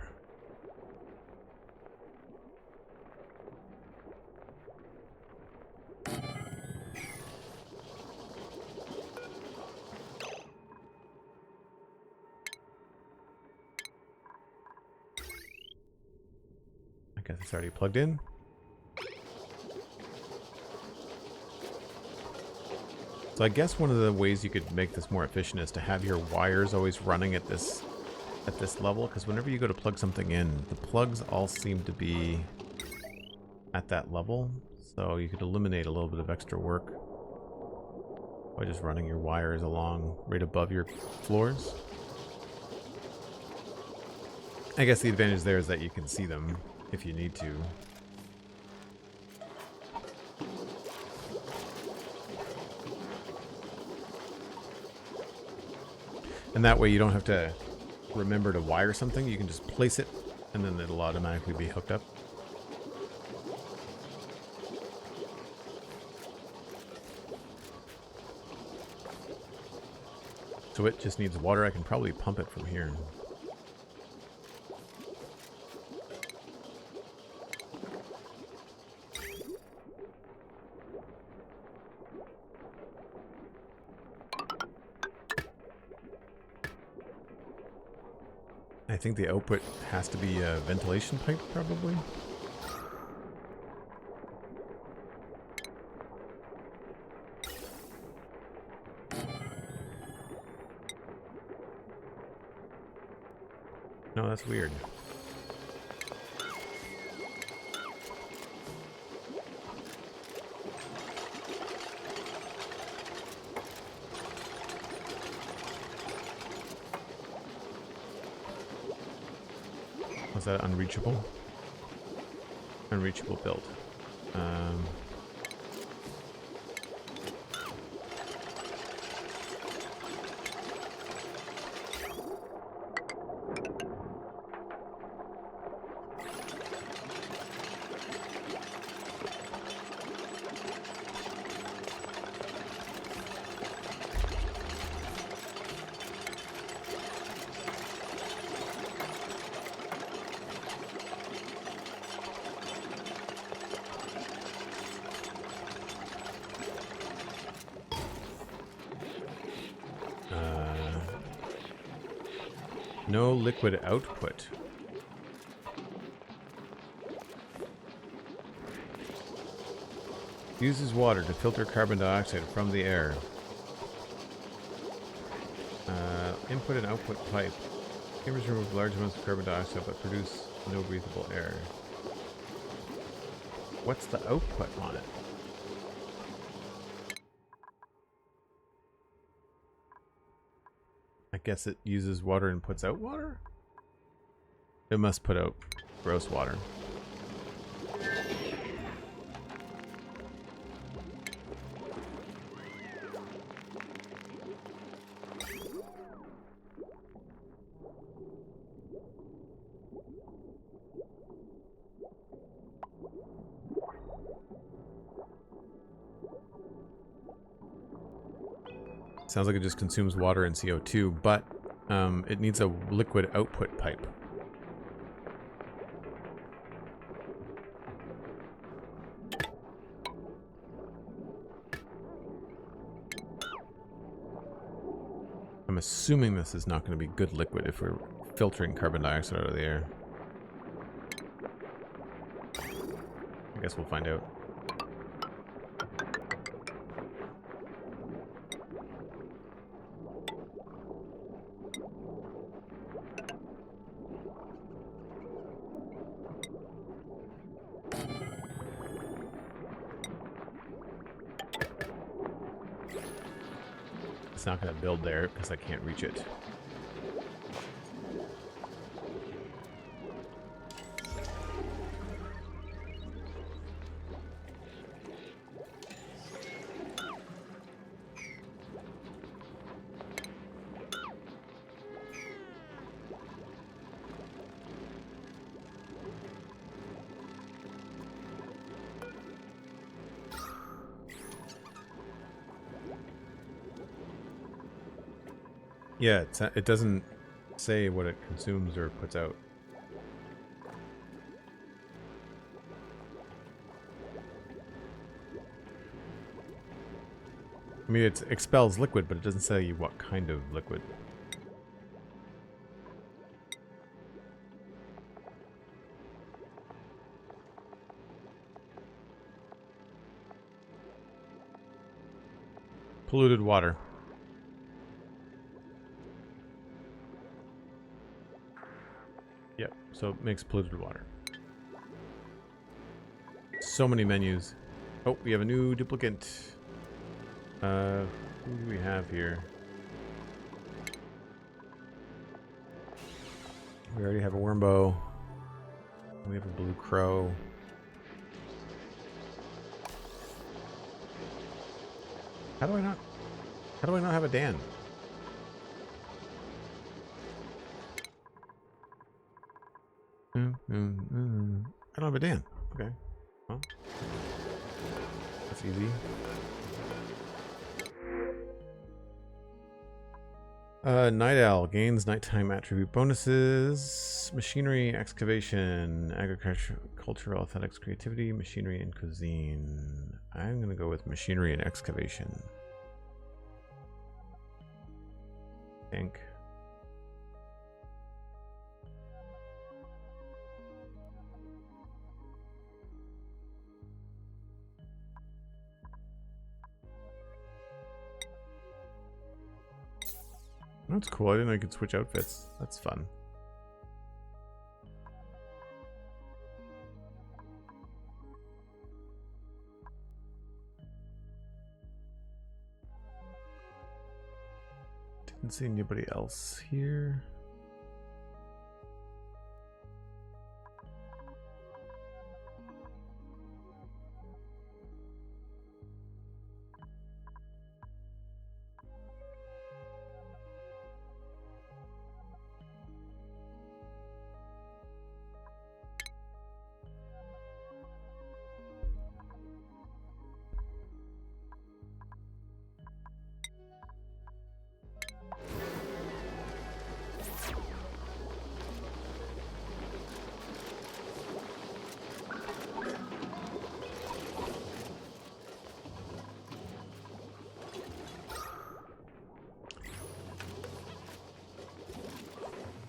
I guess it's already plugged in. So I guess one of the ways you could make this more efficient is to have your wires always running at this level, because whenever you go to plug something in, the plugs all seem to be at that level. So you could eliminate a little bit of extra work by just running your wires along right above your floors. I guess the advantage there is that you can see them if you need to. And that way you don't have to remember to wire something. You can just place it and then it'll automatically be hooked up. So it just needs water. I can probably pump it from here. I think the output has to be a ventilation pipe, probably. No, that's weird. Was that unreachable? Unreachable build. No liquid output. Uses water to filter carbon dioxide from the air. Input and output pipe. Chambers remove large amounts of carbon dioxide but produce no breathable air. What's the output on it? I guess it uses water and puts out water? It must put out gross water. Sounds like it just consumes water and CO2, but it needs a liquid output pipe. I'm assuming this is not going to be good liquid if we're filtering carbon dioxide out of the air. I guess we'll find out. It's not going to build there because I can't reach it. Yeah, it doesn't say what it consumes or puts out. I mean, it expels liquid, but it doesn't say what kind of liquid. Polluted water. Yep, so it makes polluted water. So many menus. Oh, we have a new duplicant. Who do we have here? We already have a wormbow. We have a blue crow. How do I not have a Dan? I don't have a Dan. Okay. Well, that's easy. Night Owl gains nighttime attribute bonuses. Machinery, excavation, agriculture, cultural, athletics, creativity, machinery, and cuisine. I'm gonna go with machinery and excavation. I think. That's cool. I didn't know you could switch outfits. That's fun. Didn't see anybody else here.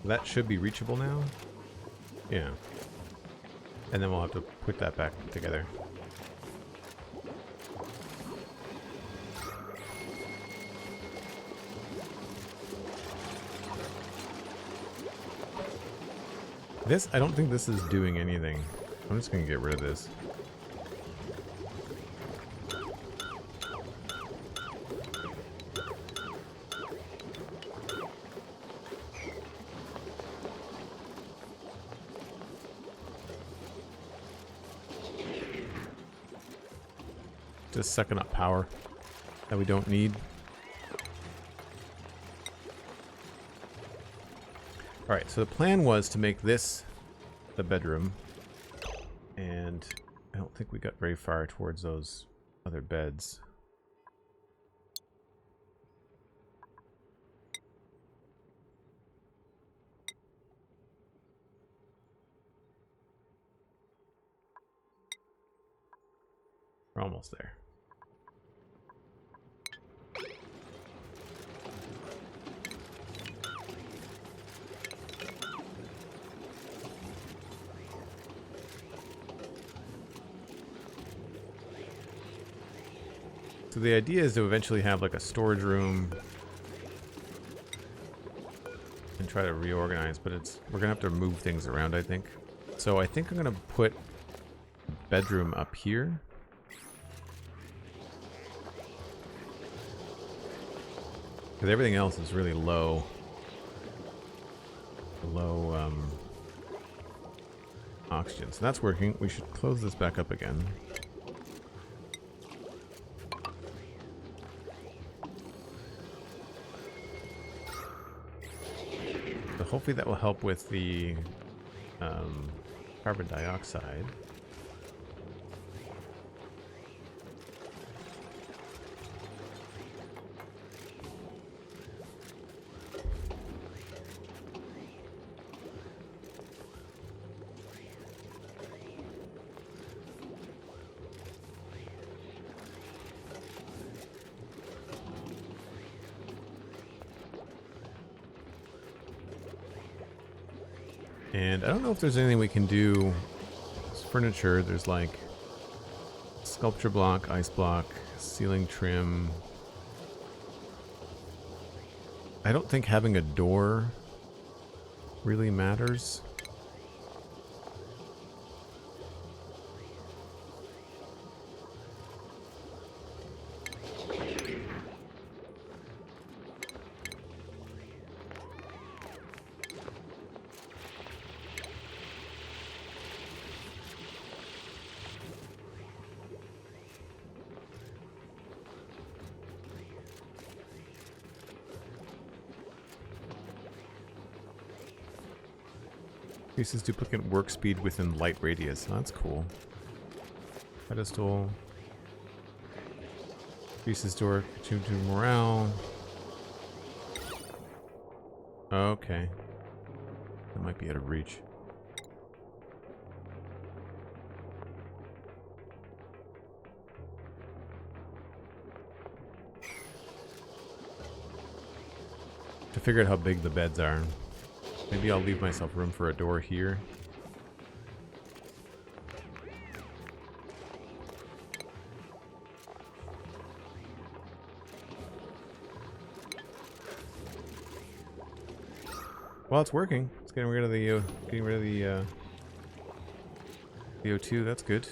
That should be reachable now. Yeah. And then we'll have to put that back together. This, I don't think this is doing anything. I'm just gonna get rid of this. Just sucking up power that we don't need. Alright, so the plan was to make this the bedroom, and I don't think we got very far towards those other beds. We're almost there. So the idea is to eventually have like a storage room and try to reorganize, but we're gonna have to move things around, I think. So I think I'm gonna put a bedroom up here. Because everything else is really low. Oxygen. So that's working. We should close this back up again. So hopefully that will help with the carbon dioxide. And I don't know if there's anything we can do. It's furniture, there's like sculpture block, ice block, ceiling trim. I don't think having a door really matters. Increases duplicate work speed within light radius. Oh, that's cool. Pedestal. Increases door to morale. Okay. That might be out of reach. To figure out how big the beds are. Maybe I'll leave myself room for a door here. Well, it's working. It's getting rid of the the O2. That's good.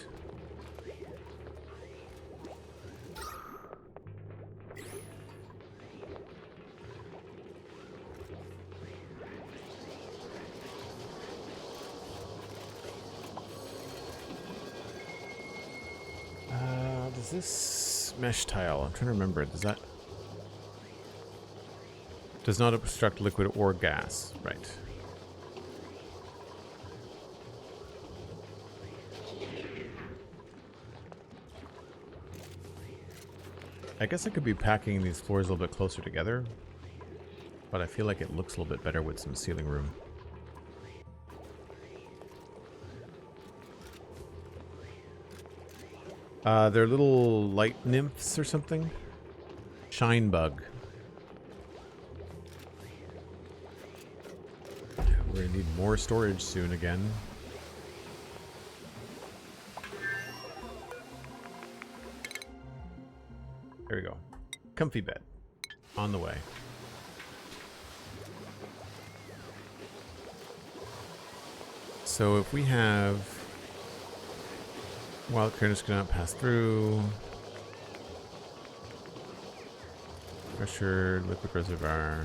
Does this mesh tile? I'm trying to remember. Does that? Does not obstruct liquid or gas. Right. I guess I could be packing these floors a little bit closer together, but I feel like it looks a little bit better with some ceiling room. They're little light nymphs or something. Shine bug. We're gonna need more storage soon again. There we go. Comfy bed. On the way. So if we have wild critters cannot pass through, pressured liquid reservoir.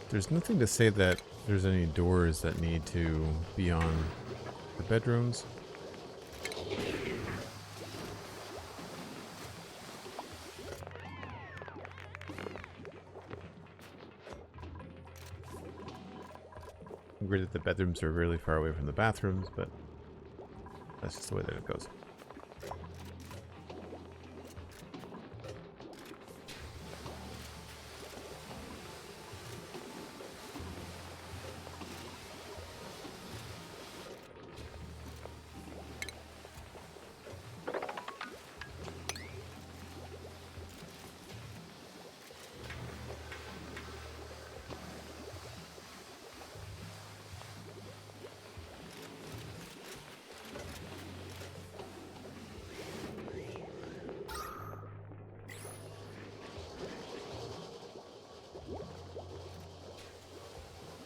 There's nothing to say that there's any doors that need to be on the bedrooms. I agree that the bedrooms are really far away from the bathrooms, but that's just the way that it goes.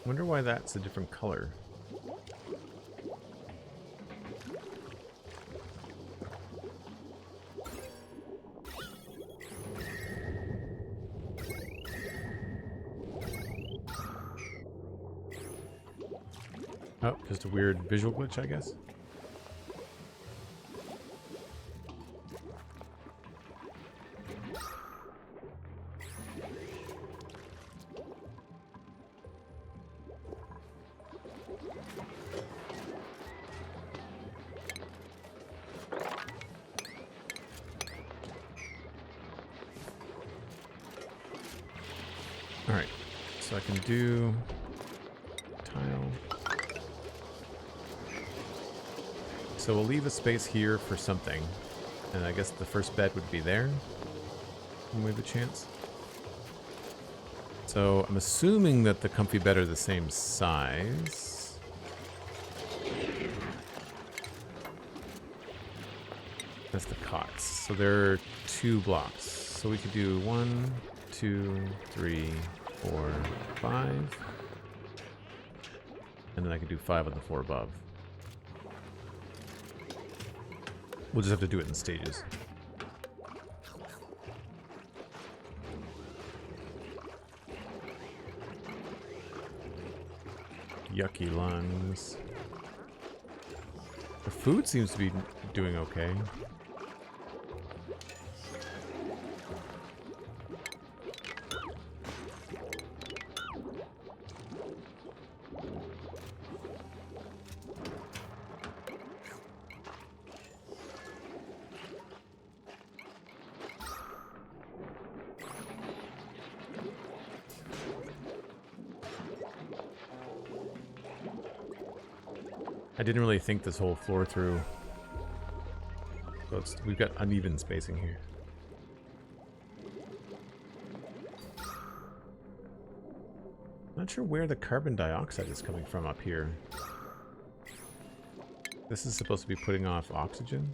Wonder why that's a different color. Oh, just a weird visual glitch, I guess. Alright, so I can do tile. So we'll leave a space here for something. And I guess the first bed would be there when we have a chance. So I'm assuming that the comfy bed are the same size. That's the cots. So there are 2 blocks. So we could do 1, 2, 3, 4, 5. And then I could do 5 on the floor above. We'll just have to do it in stages. Yucky lungs. The food seems to be doing okay. I didn't really think this whole floor through. So we've got uneven spacing here. Not sure where the carbon dioxide is coming from up here. This is supposed to be putting off oxygen.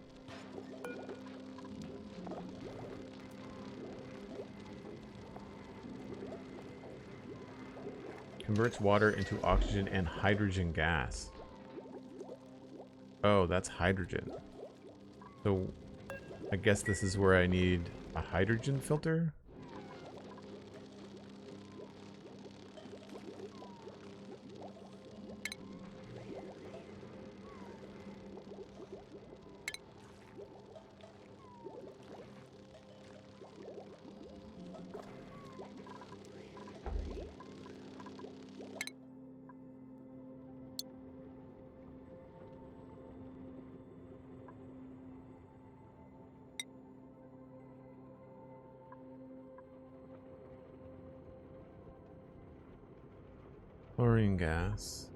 Converts water into oxygen and hydrogen gas. Oh, that's hydrogen. So I guess this is where I need a hydrogen filter. Chlorine gas.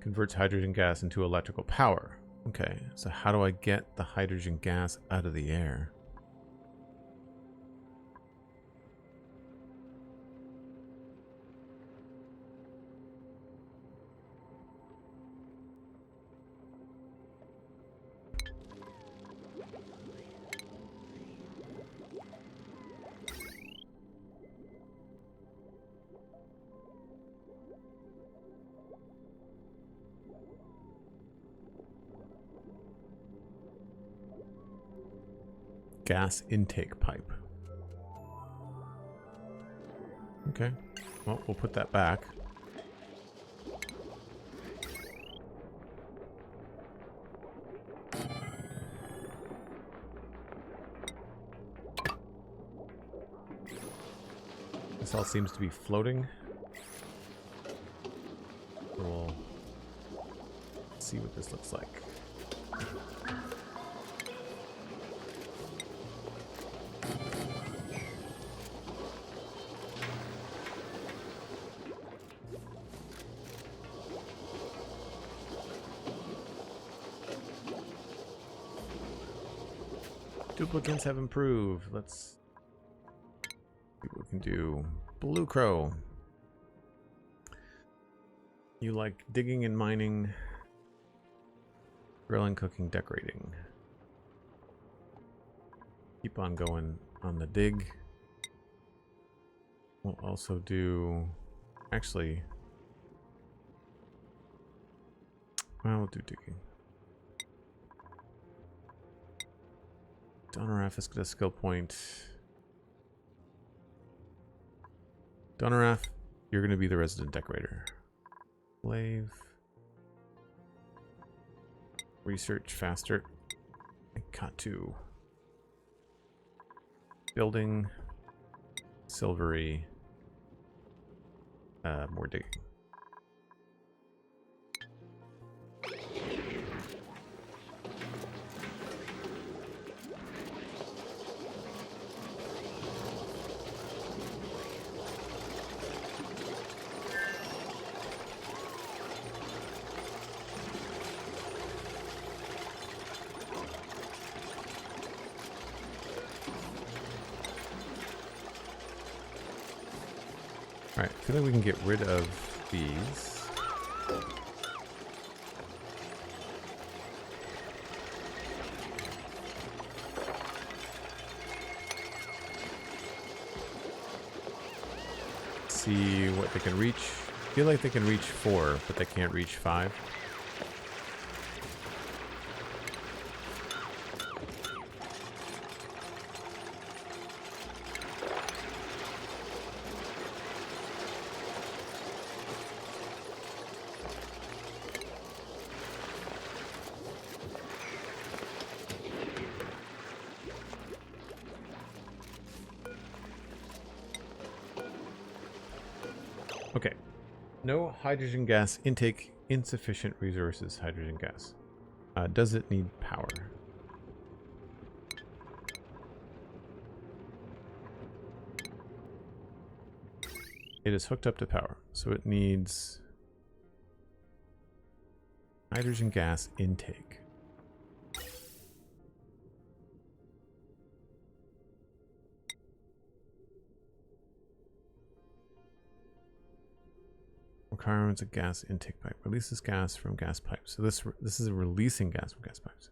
Converts hydrogen gas into electrical power. Okay, so how do I get the hydrogen gas out of the air? Gas intake pipe. Okay, well, we'll put that back. This all seems to be floating. We'll see what this looks like. Duplicants have improved. Let's see what we can do. Blue Crow. You like digging and mining, grilling, cooking, decorating. Keep on going on the dig. We'll also do, actually, well, we'll do digging. Dalara is got a skill point. Dalara, you're going to be the resident decorator. Slave. Research faster. Cut to building. Silvery. More digging. Alright, I feel like we can get rid of these. See what they can reach. I feel like they can reach 4, but they can't reach 5. Okay, no hydrogen gas intake, insufficient resources, hydrogen gas. Does it need power? It is hooked up to power, so it needs hydrogen gas intake. Requirements of gas intake pipe. Releases gas from gas pipes. So this is releasing gas from gas pipes.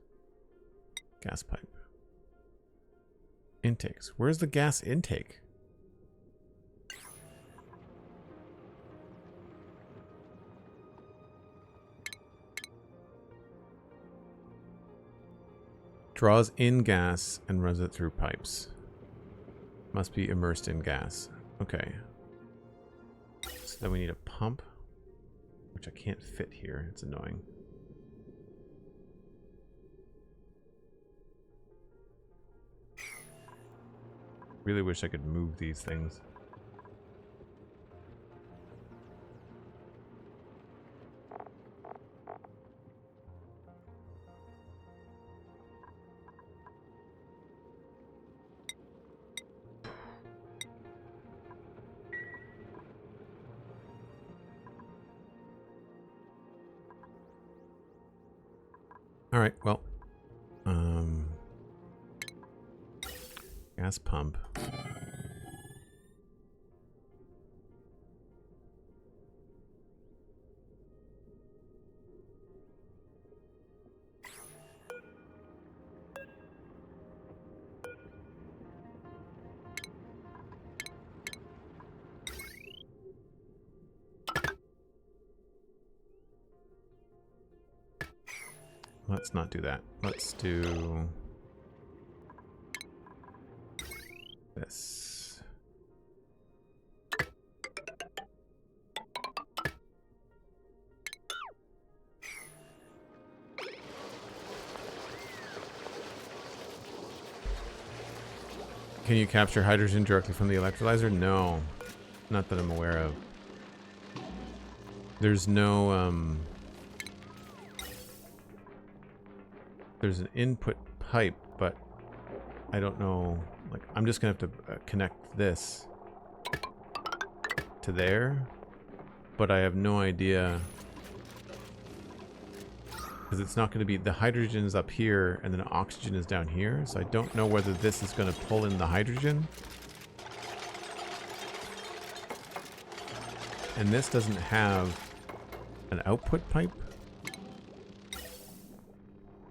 Gas pipe. Intakes. Where's the gas intake? Draws in gas and runs it through pipes. Must be immersed in gas. Okay. So then we need a pump, which I can't fit here. It's annoying. Really wish I could move these things. All right, well, gas pump. Let's not do that. Let's do this. Can you capture hydrogen directly from the electrolyzer? No, not that I'm aware of. There's no, there's an input pipe, but I don't know, like, I'm just gonna have to connect this to there, but I have no idea, because it's not gonna be, the hydrogen is up here and then oxygen is down here, so I don't know whether this is gonna pull in the hydrogen. And this doesn't have an output pipe.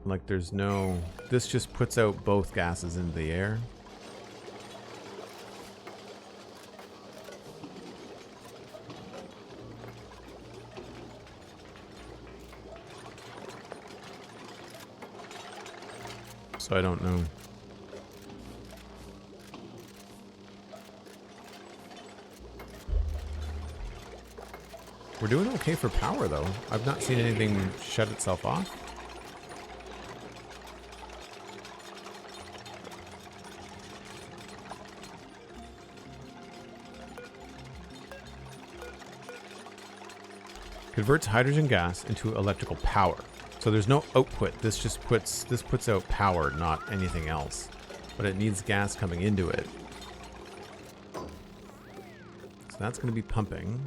Like, there's no... This just puts out both gases into the air. So I don't know. We're doing okay for power, though. I've not seen anything shut itself off. Converts hydrogen gas into electrical power. So there's no output. This just puts out power, not anything else. But it needs gas coming into it. So that's going to be pumping.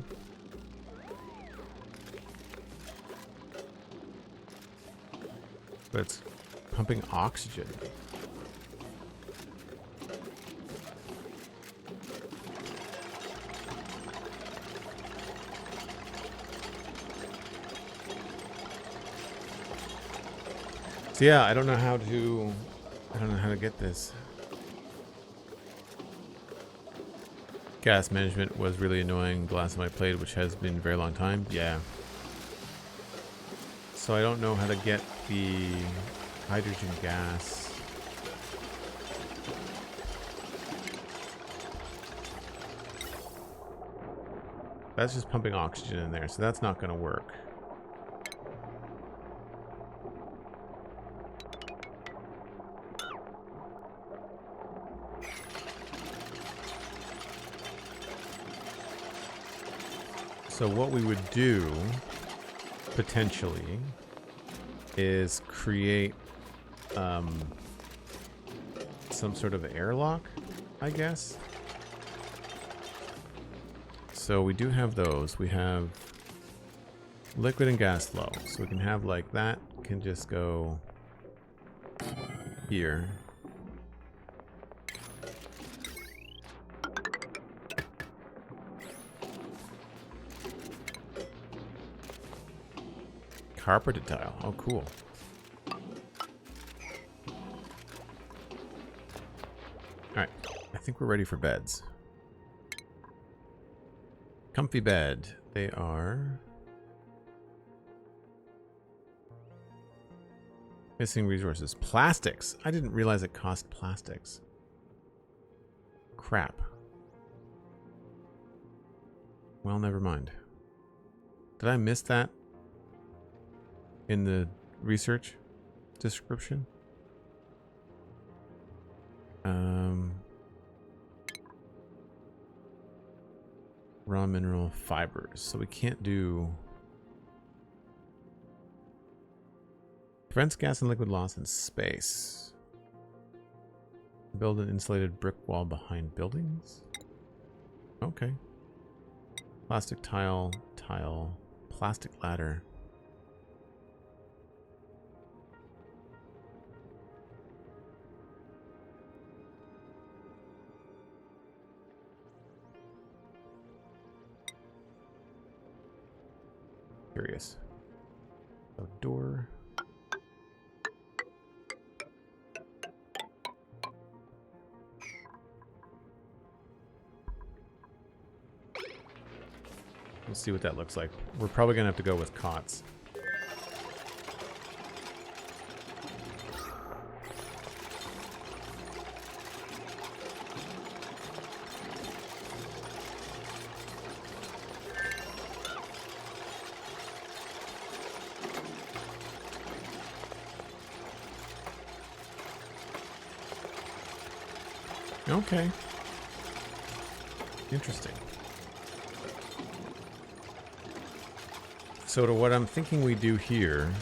But it's pumping oxygen. So yeah, I don't know how to get this. Gas management was really annoying the last time I played, which has been a very long time. Yeah. So I don't know how to get the hydrogen gas. That's just pumping oxygen in there, so that's not going to work. So what we would do, potentially, is create some sort of airlock, I guess. So we do have those. We have liquid and gas flow. So we can have like that, can just go here. Carpeted tile. Oh, cool. Alright. I think we're ready for beds. Comfy bed. They are... Missing resources. Plastics. I didn't realize it cost plastics. Crap. Well, never mind. Did I miss that in the research description? Raw mineral fibers. So we can't do... Prevents gas and liquid loss in space. Build an insulated brick wall behind buildings. Okay. Plastic tile, plastic ladder. Curious. So door. We'll see what that looks like. We're probably gonna have to go with cots. Okay. Interesting. So to what I'm thinking we do here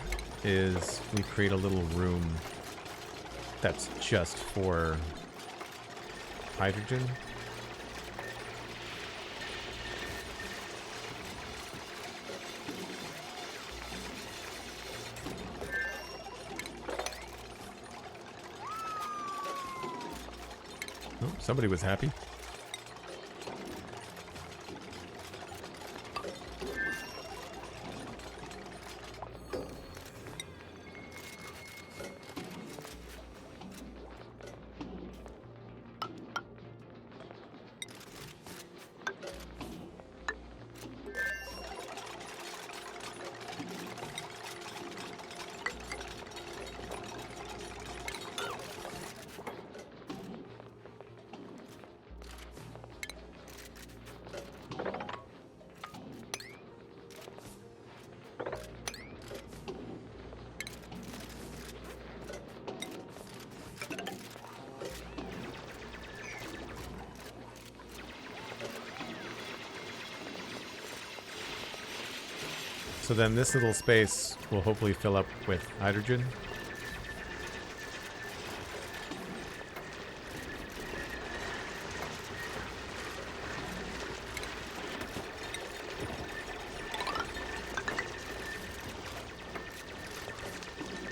is we create a little room that's just for hydrogen. Oh, somebody was happy. So then this little space will hopefully fill up with hydrogen.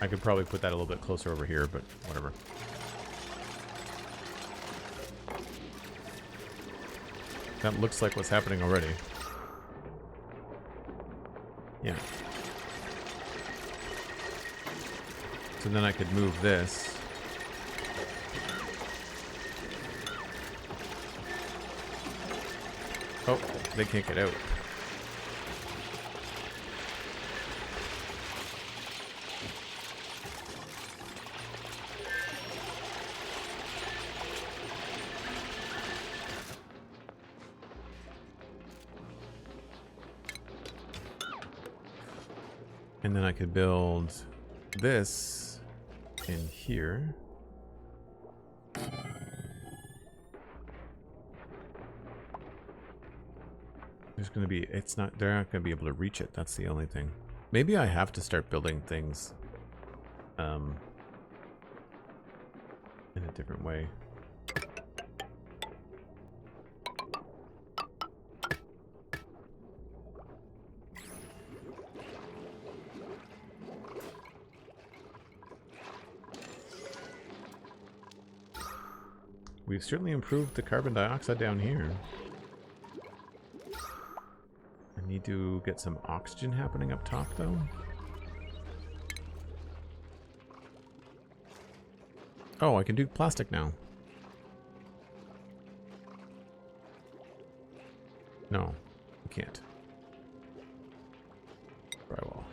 I could probably put that a little bit closer over here, but whatever. That looks like what's happening already. Yeah. So then I could move this. Oh, they can't get out. And then I could build this in here. There's going to be, it's not, they're not going to be able to reach it. That's the only thing. Maybe I have to start building things in a different way. We've certainly improved the carbon dioxide down here. I need to get some oxygen happening up top, though. Oh, I can do plastic now. No, I can't. Drywall.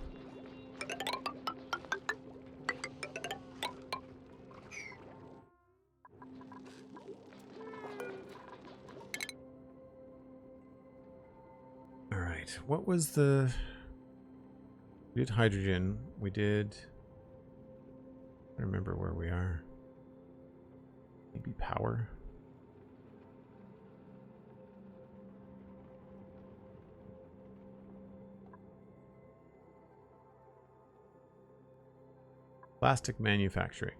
What was the... We did hydrogen. We did... I don't remember where we are. Maybe power. Plastic manufacturing.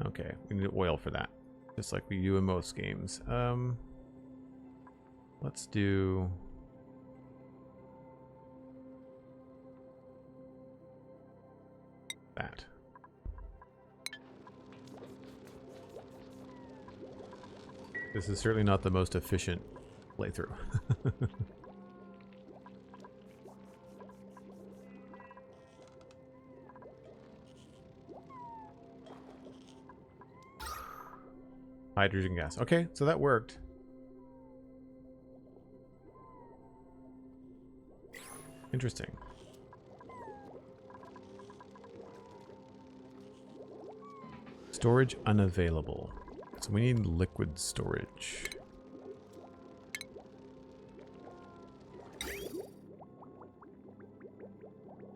Okay, we need oil for that. Just like we do in most games. Let's do that. This is certainly not the most efficient playthrough. Hydrogen gas. Okay, so that worked. Interesting. Storage unavailable. So we need liquid storage.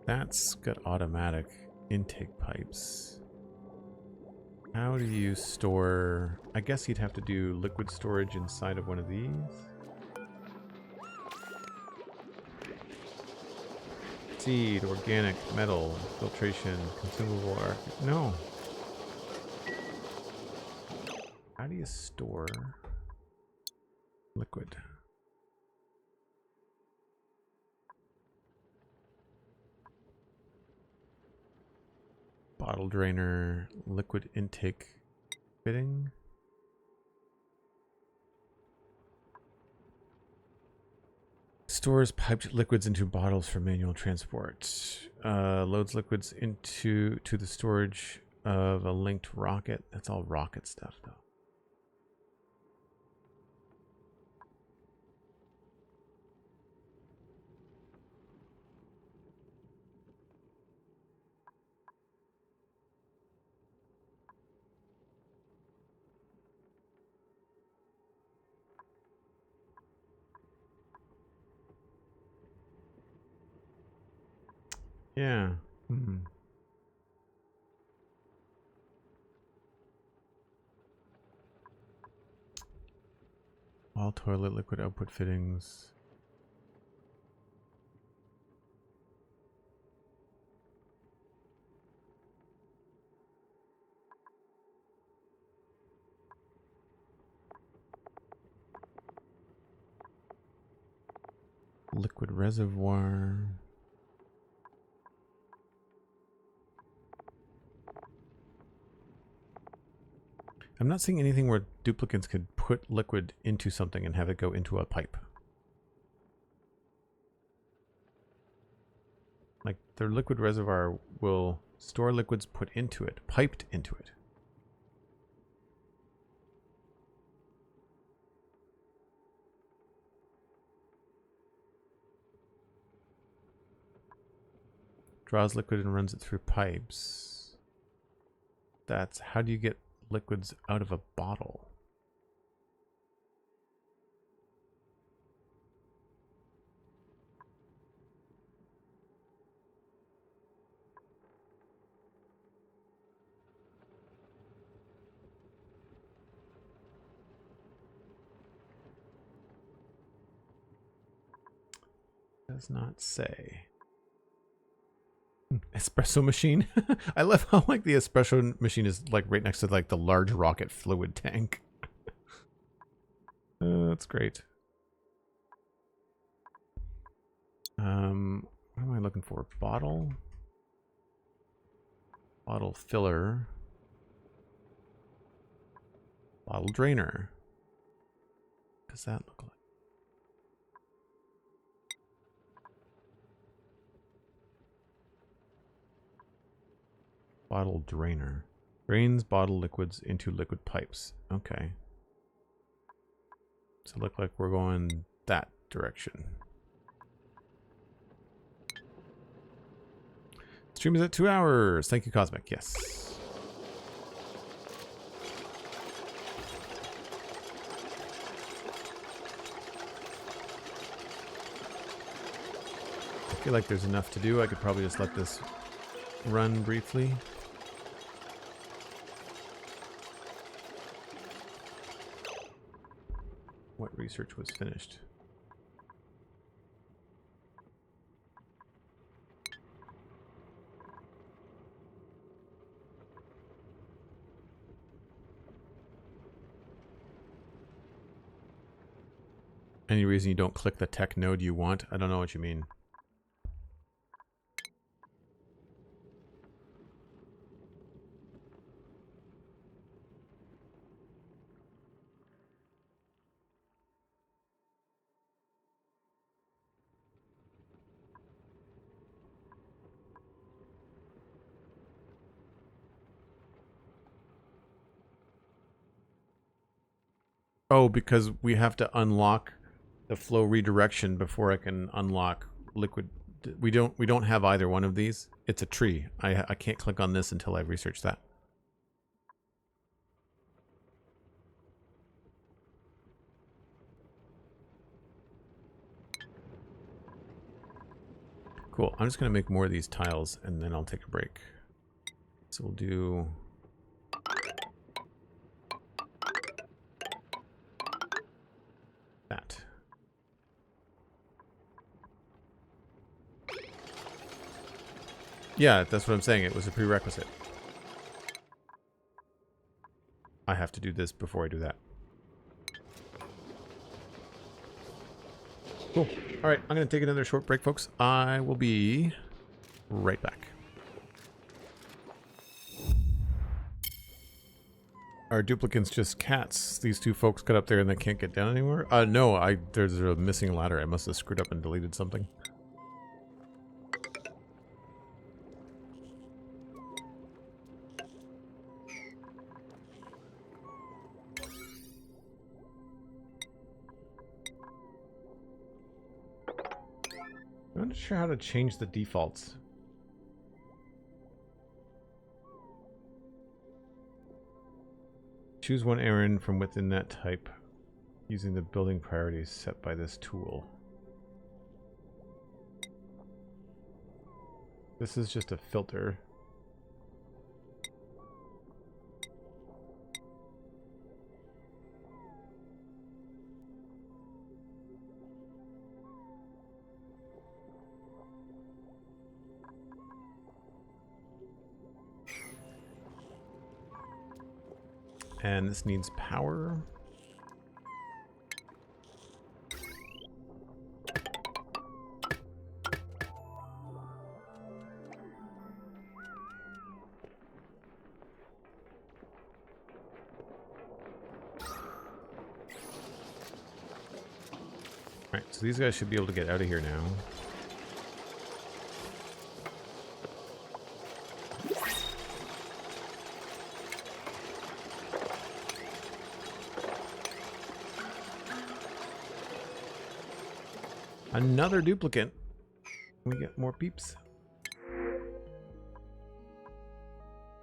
That's got automatic intake pipes. How do you store... I guess you'd have to do liquid storage inside of one of these. Seed, organic, metal, filtration, consumable art. No. How do you store liquid? Bottle drainer, liquid intake fitting. Stores piped liquids into bottles for manual transport. Loads liquids into the storage of a linked rocket. That's all rocket stuff, though. Yeah. All toilet liquid output fittings. Liquid reservoir. I'm not seeing anything where duplicants could put liquid into something and have it go into a pipe. Like, their liquid reservoir will store liquids put into it, piped into it. Draws liquid and runs it through pipes. That's how do you get liquids out of a bottle? Does not say. Espresso machine. I love how like the espresso machine is like right next to like the large rocket fluid tank. That's great. What am I looking for? Bottle filler, bottle drainer. What does that look like? Bottle drainer. Drains bottle liquids into liquid pipes. Okay. So look like we're going that direction. Stream is at 2 hours. Thank you, Cosmic. Yes. I feel like there's enough to do. I could probably just let this run briefly. What research was finished? Any reason you don't click the tech node you want? I don't know what you mean. Oh, because we have to unlock the flow redirection before I can unlock liquid. We don't have either one of these. It's a tree. I can't click on this until I've researched that. Cool. I'm just going to make more of these tiles and then I'll take a break. So we'll do... that. Yeah, that's what I'm saying. It was a prerequisite. I have to do this before I do that. Cool. All right, I'm going to take another short break, folks. I will be right back. Are duplicants just cats? These two folks got up there and they can't get down anymore? No, there's a missing ladder. I must have screwed up and deleted something. I'm not sure how to change the defaults. Choose one errand from within that type using the building priorities set by this tool. This is just a filter. And this needs power. Alright, so these guys should be able to get out of here now. Another duplicant. We get more peeps.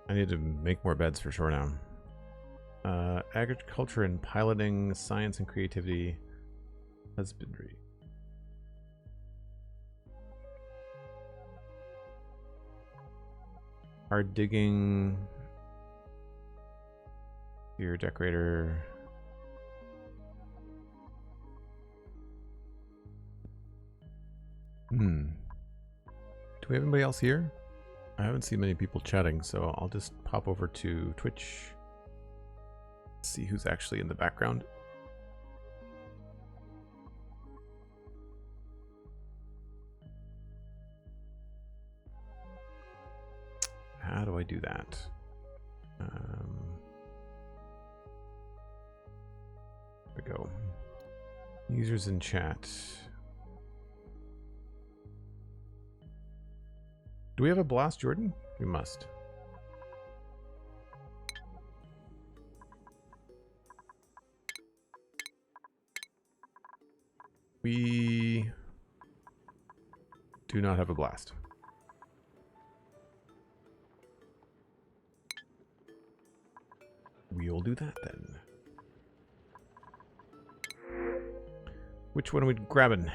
I need to make more beds for sure now. Agriculture and piloting, science and creativity, husbandry. Hard digging. Your decorator. Do we have anybody else here? I haven't seen many people chatting, so I'll just pop over to Twitch. See who's actually in the background. How do I do that? There we go. Users in chat. Do we have a blast, Jordan? We must. We do not have a blast. We'll do that then. Which one are we grabbing?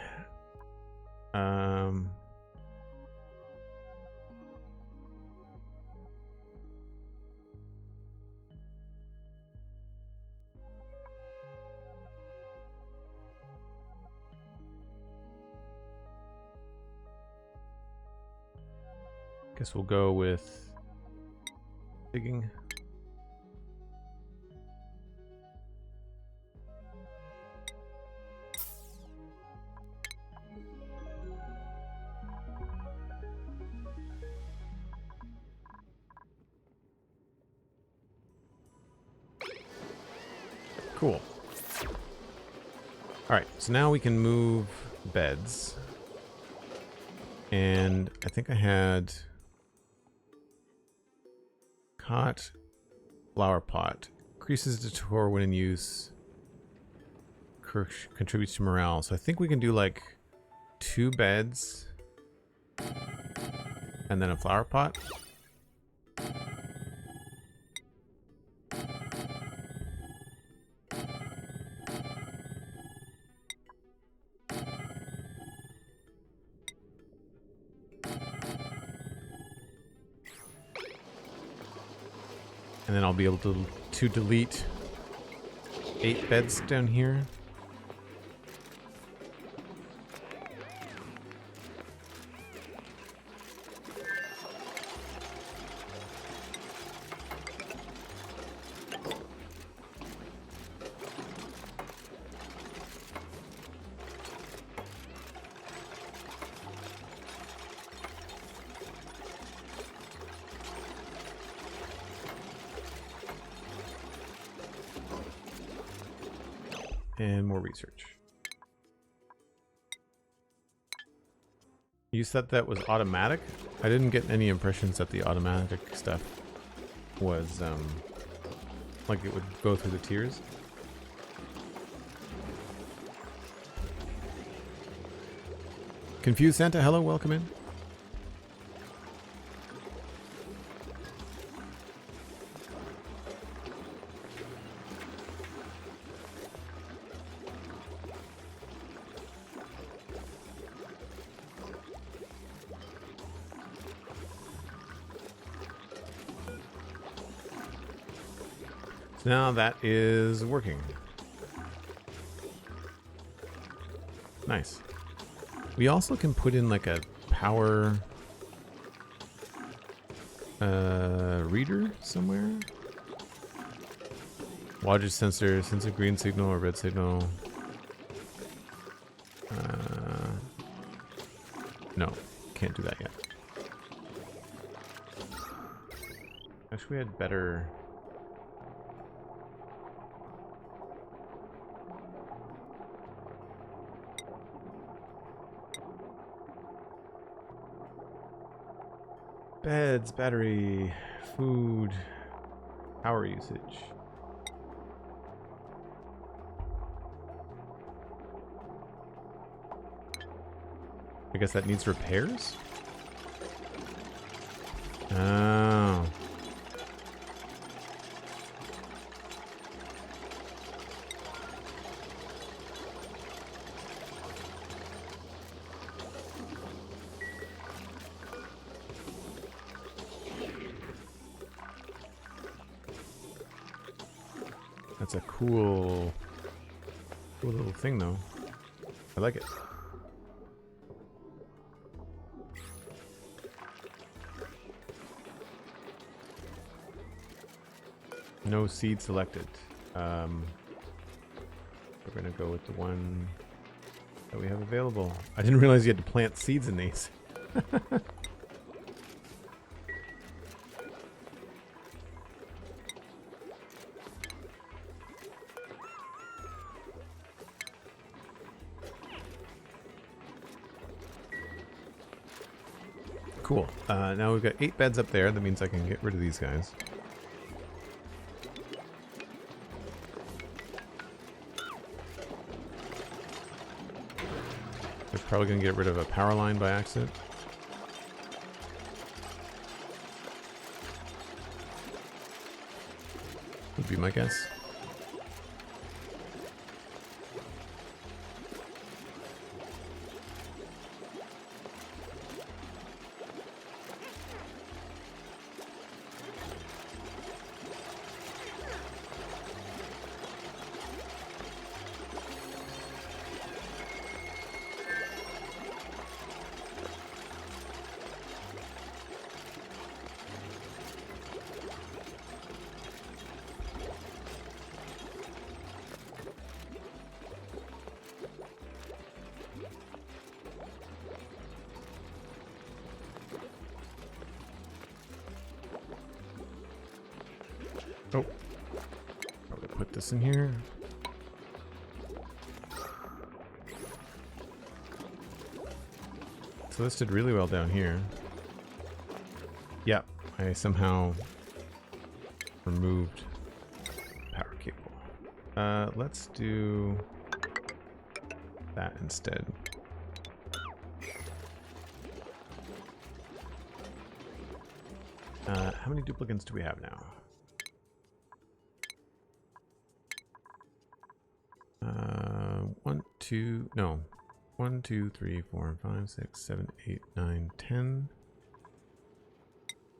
Guess we'll go with digging. Cool. All right, so now we can move beds. And I think I had cot, flower pot. Increases the tour when in use. contributes to morale. So I think we can do like 2 beds and then a flower pot. And then I'll be able to delete 8 beds down here. And more research. You said that was automatic? I didn't get any impressions that the automatic stuff was like it would go through the tiers. Confused Santa, hello, welcome in. Now that is working. Nice. We also can put in like a power reader somewhere. Wattage sensor, sense a green signal or red signal. No, can't do that yet. Actually, we had better. Beds, battery, food, power usage. I guess that needs repairs? Oh. That's a cool little thing, though. I like it. No seed selected. We're gonna go with the one that we have available. I didn't realize you had to plant seeds in these. Cool. Now we've got 8 beds up there. That means I can get rid of these guys. They're probably going to get rid of a power line by accident. Would be my guess. Oh, probably put this in here. So this did really well down here. Yep, I somehow removed power cable. Let's do that instead. How many duplicants do we have now? 1, 2, 3, 4, 5, 6, 7, 8, 9, 10.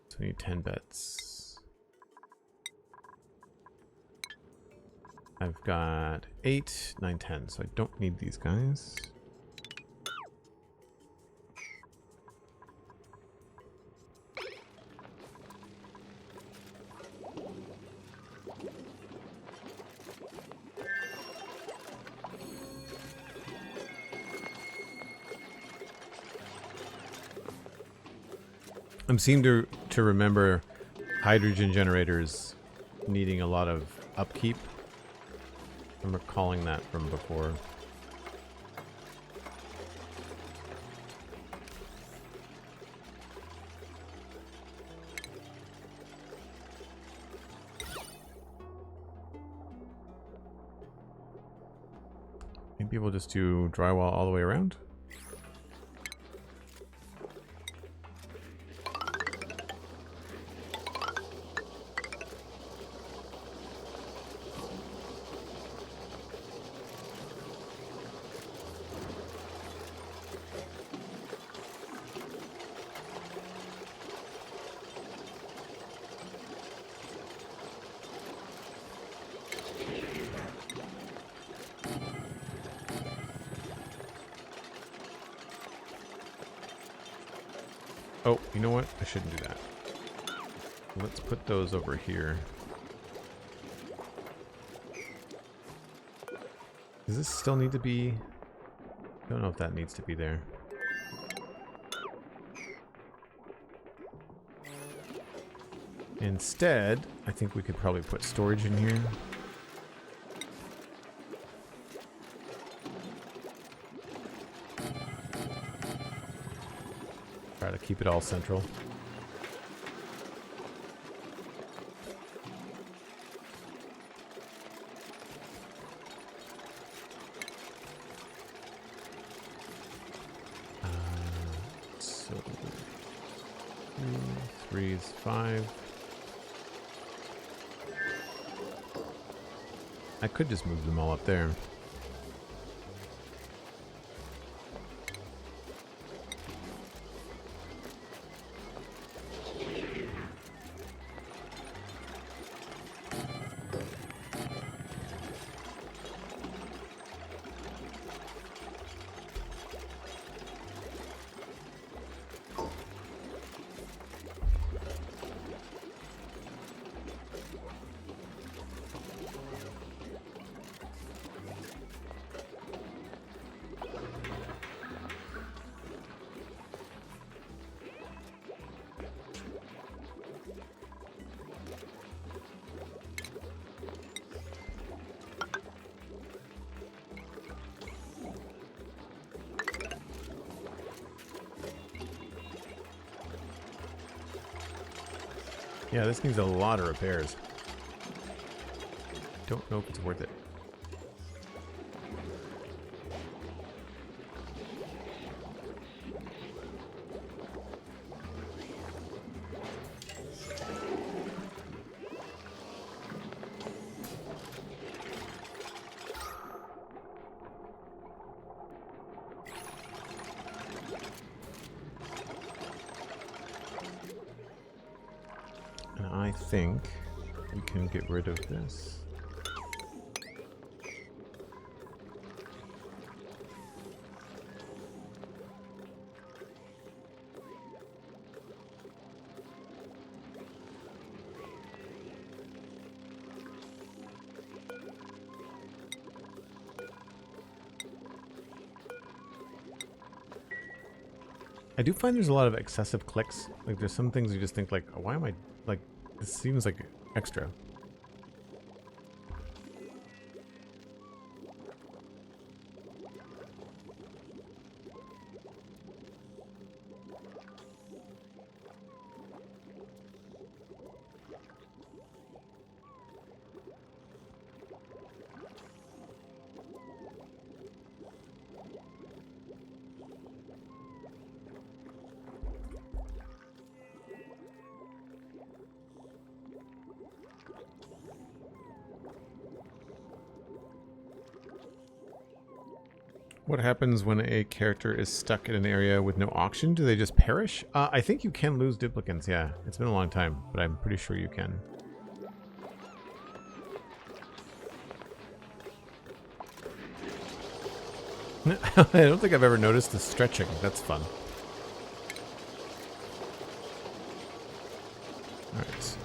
So we need 10 beds. I've got 8, 9, 10, so I don't need these guys. I seem to remember hydrogen generators needing a lot of upkeep. I'm recalling that from before. Maybe we'll just do drywall all the way around. Oh, you know what? I shouldn't do that. Let's put those over here. Does this still need to be... I don't know if that needs to be there. Instead, I think we could probably put storage in here. Try to keep it all central. So 3 is 5. I could just move them all up there. Yeah, this needs a lot of repairs. Don't know if it's worth it. I think we can get rid of this. I do find there's a lot of excessive clicks. Like there's some things you just think like, oh, why am I like, this seems like extra. What happens when a character is stuck in an area with no oxygen? Do they just perish? I think you can lose duplicants, yeah. It's been a long time, but I'm pretty sure you can. I don't think I've ever noticed the stretching. That's fun.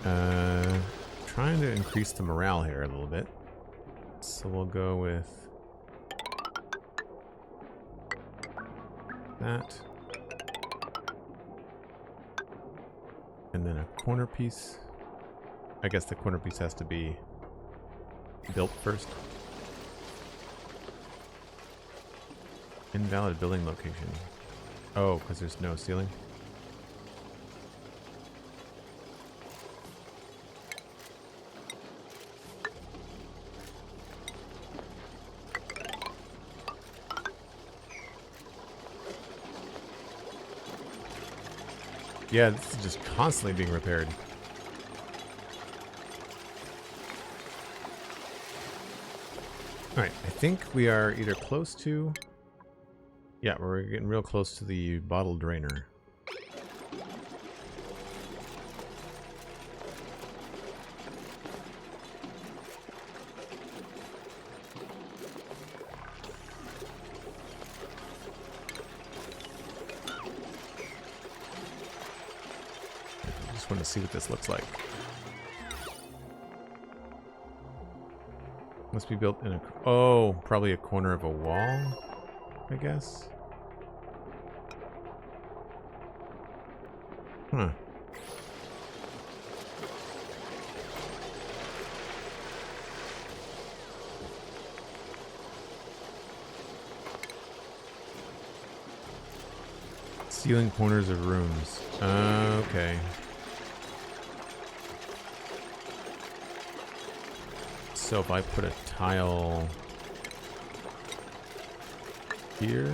Alright, trying to increase the morale here a little bit. So we'll go with that. And then a corner piece. I guess the corner piece has to be built first. Invalid building location. Oh, because there's no ceiling. Yeah, this is just constantly being repaired. Alright, I think we are either close to... Yeah, we're getting real close to the bottle drainer. I just want to see what this looks like. Must be built in a... Oh, probably a corner of a wall, I guess. Huh. Ceiling corners of rooms. Okay. So if I put a tile here,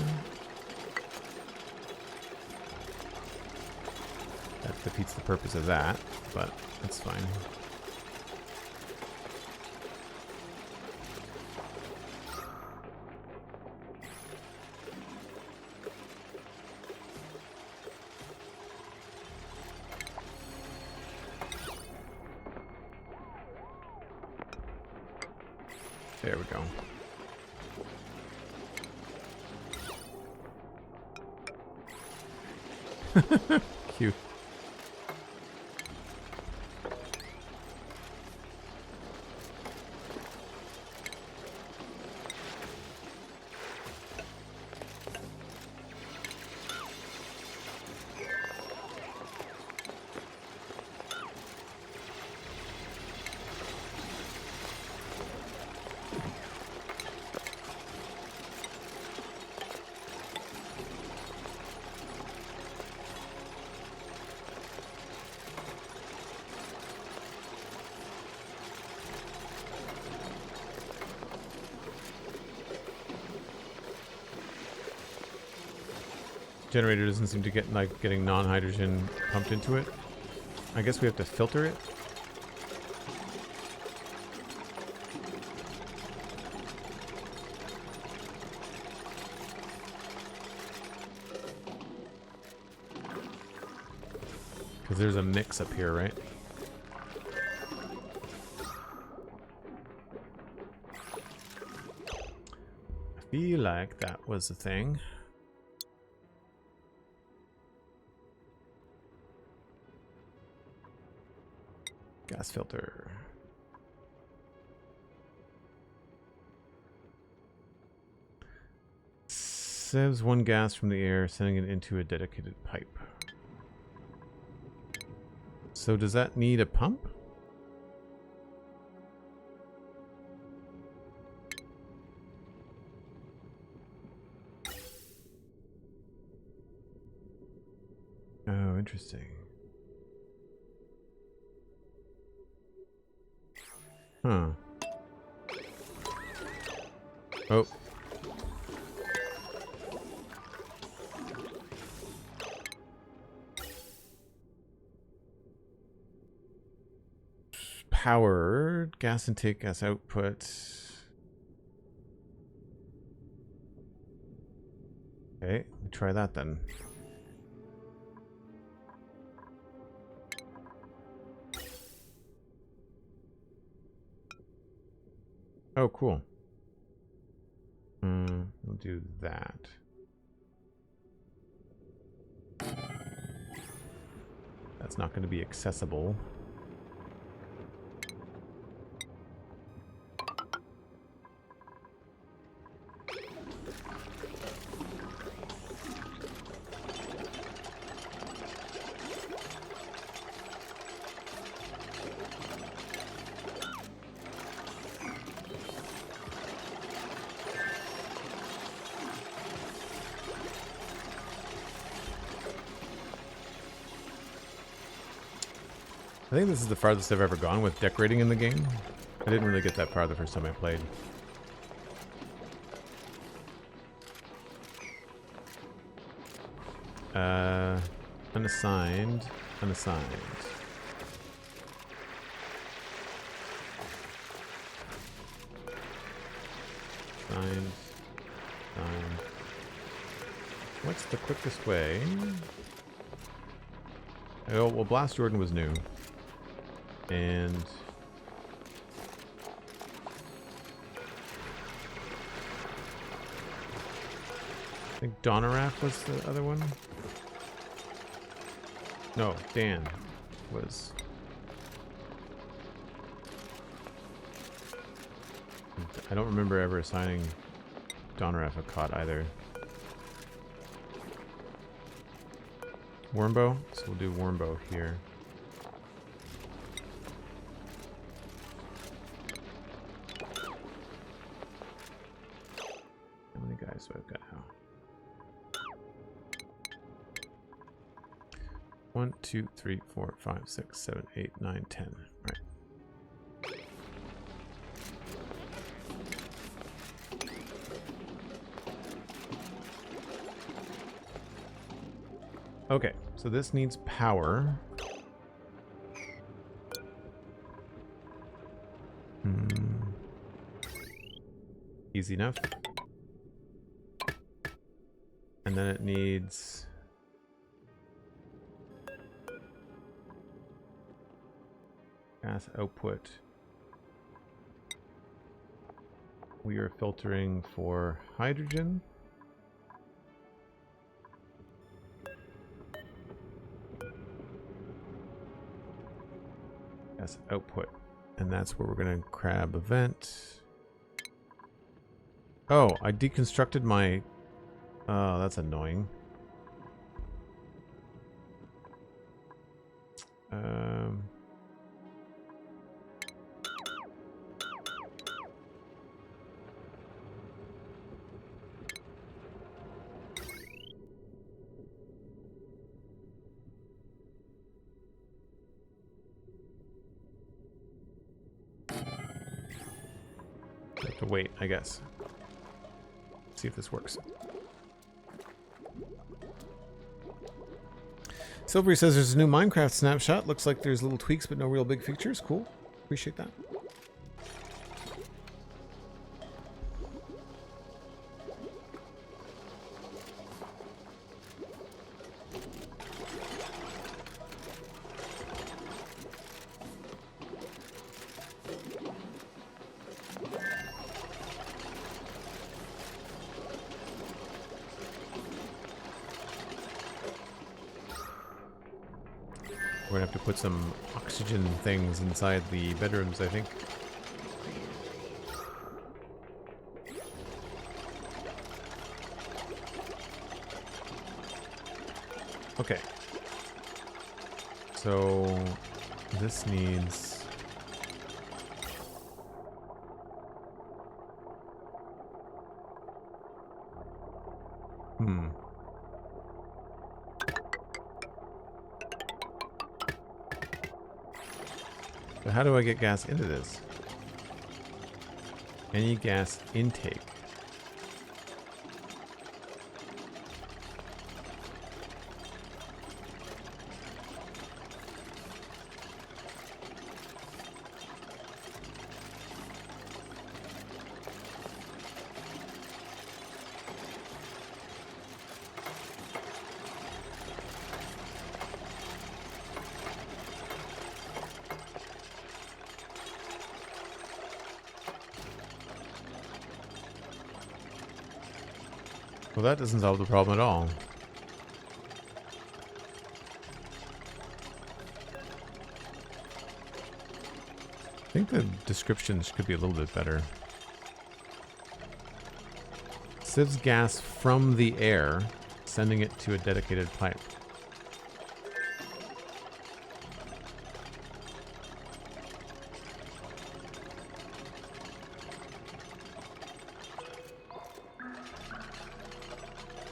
that defeats the purpose of that, but that's fine. There we go. Cute. Generator doesn't seem to get like getting non-hydrogen pumped into it. I guess we have to filter it. Because there's a mix up here, right? I feel like that was the thing. Gas filter. Saves one gas from the air, sending it into a dedicated pipe. So does that need a pump? Oh, interesting. Huh. Oh. Power, gas intake, gas output. Okay, try that then. Oh, cool. We'll do that. That's not going to be accessible. I think this is the farthest I've ever gone with decorating in the game. I didn't really get that far the first time I played. Unassigned. Unassigned. Assigned. Assigned. What's the quickest way? Oh, well, Blast Jordan was new. And I think Dalara was the other one. No, Dan was. I don't remember ever assigning Dalara a cot either. Wormbow? So we'll do Wormbow here. How many guys do I've got now? 1, 2, 3, 4, 5, 6, 7, 8, 9, 10. Right. Okay, so this needs power. Easy enough. And then it needs gas output. We are filtering for hydrogen. Gas output. And that's where we're going to grab a vent. Oh, I deconstructed my... Oh, that's annoying. Have to wait, I guess. See if this works. Silvery says there's a new Minecraft snapshot. Looks like there's little tweaks, but no real big features. Cool. Appreciate that. We're gonna have to put some oxygen things inside the bedrooms, I think. Okay. So this needs... So how do I get gas into this? Any gas intake. Well, that doesn't solve the problem at all. I think the descriptions could be a little bit better. Sieves gas from the air, sending it to a dedicated pipe.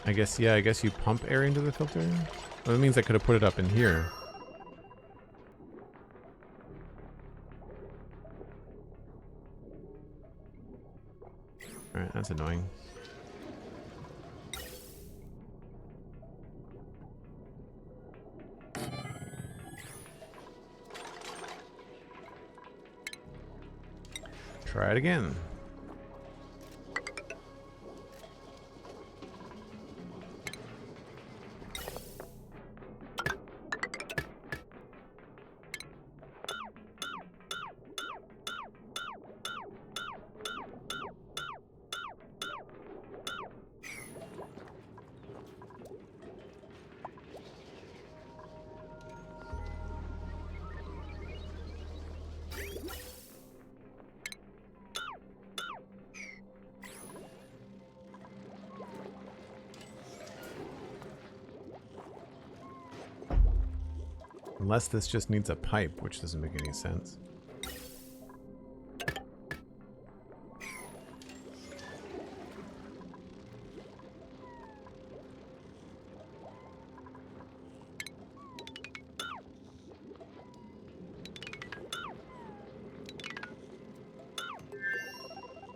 I guess, yeah, I guess you pump air into the filter. Well, that means I could have put it up in here. Alright, that's annoying. Try it again. Unless this just needs a pipe, which doesn't make any sense.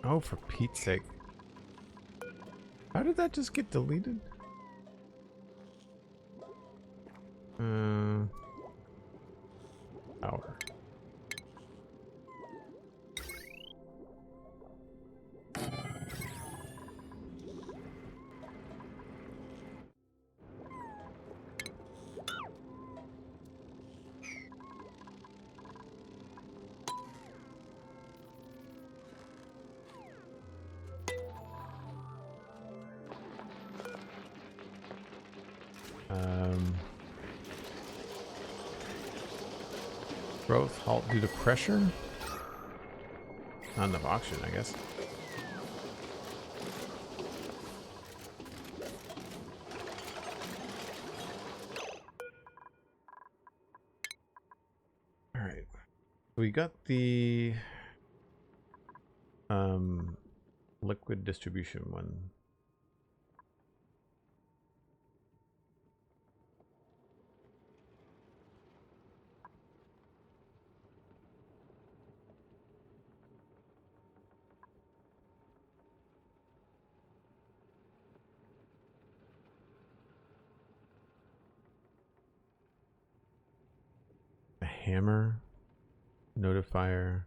Oh, for Pete's sake. How did that just get deleted? Power. Growth halt due to pressure? Not enough oxygen, I guess. Alright. We got the liquid distribution one. Hammer, notifier,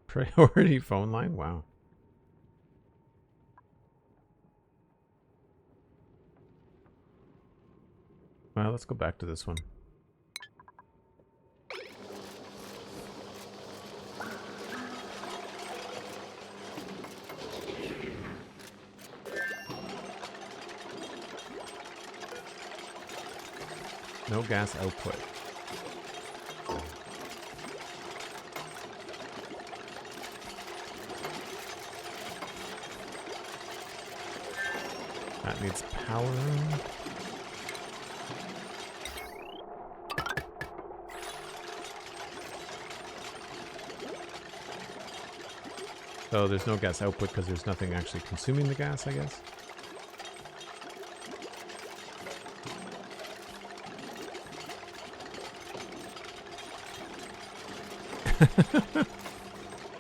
priority phone line. Wow. Well, let's go back to this one. No gas output. That needs power. So there's no gas output because there's nothing actually consuming the gas, I guess.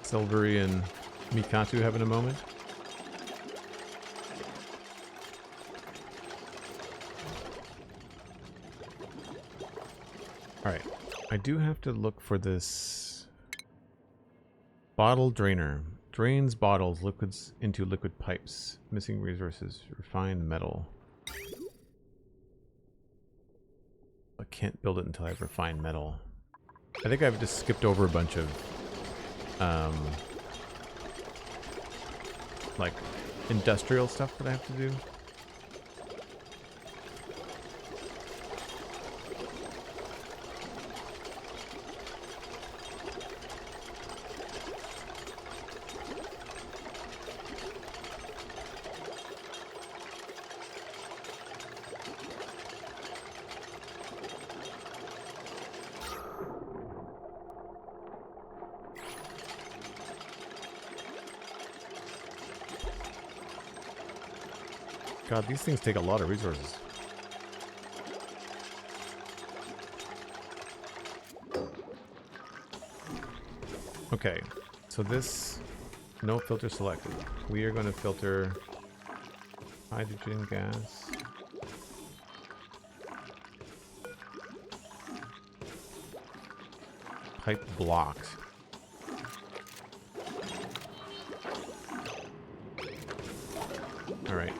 Silvery and Mikatu having a moment. Alright, I do have to look for this bottle drainer. Drains bottles, liquids into liquid pipes. Missing resources, refined metal. I can't build it until I have refined metal. I think I've just skipped over a bunch of like industrial stuff that I have to do. God, these things take a lot of resources. Okay, so this, no filter selected. We are going to filter hydrogen gas. Pipe blocked. All right.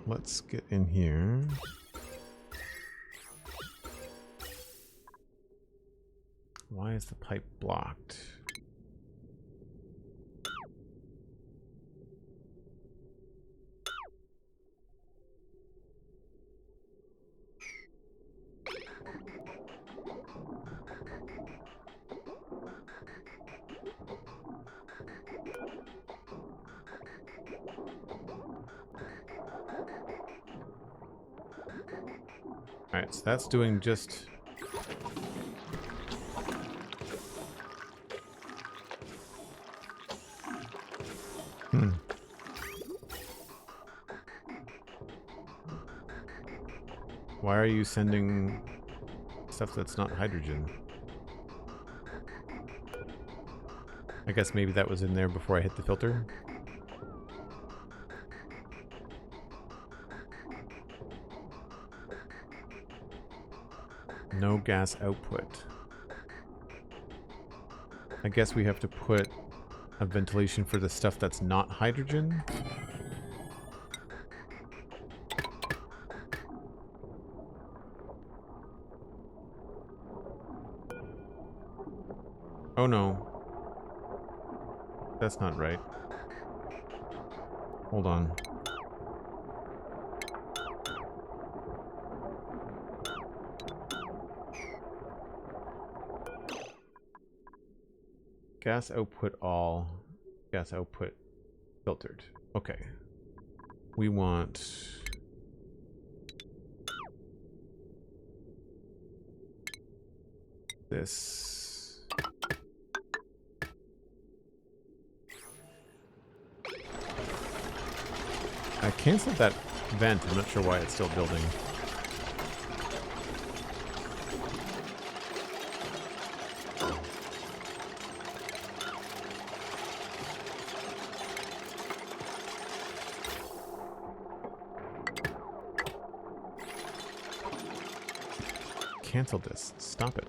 Let's get in here. Why is the pipe blocked? Alright, so that's doing just... Why are you sending stuff that's not hydrogen? I guess maybe that was in there before I hit the filter. No gas output. I guess we have to put a ventilation for the stuff that's not hydrogen. Oh no. That's not right. Hold on. Gas output all. Gas output filtered. Okay. We want... this. I canceled that vent. I'm not sure why it's still building. Cancel this. Stop it.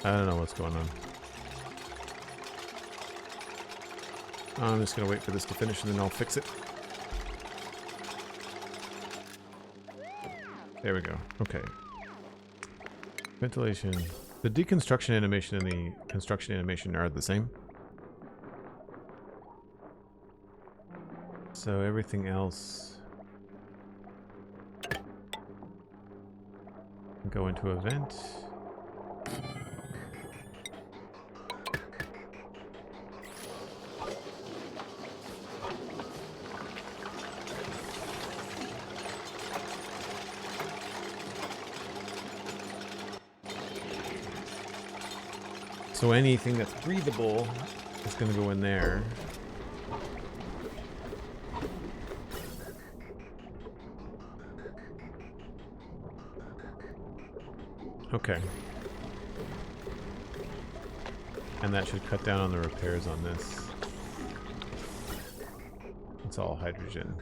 I don't know what's going on. I'm just gonna wait for this to finish and then I'll fix it. There we go. Okay. Ventilation. The deconstruction animation and the construction animation are the same. So everything else can go into a vent. So anything that's breathable is going to go in there. Okay. And that should cut down on the repairs on this. It's all hydrogen.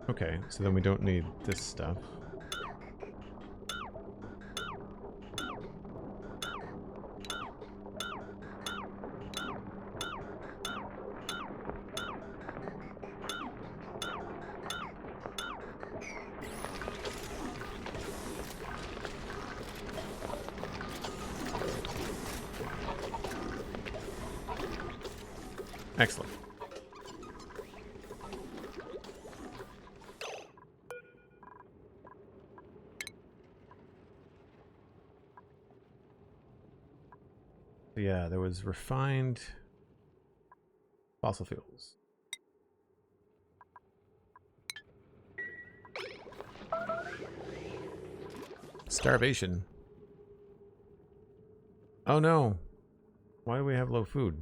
Okay, so then we don't need this stuff. Excellent. Yeah, there was refined fossil fuels. Starvation. Oh no. Why do we have low food?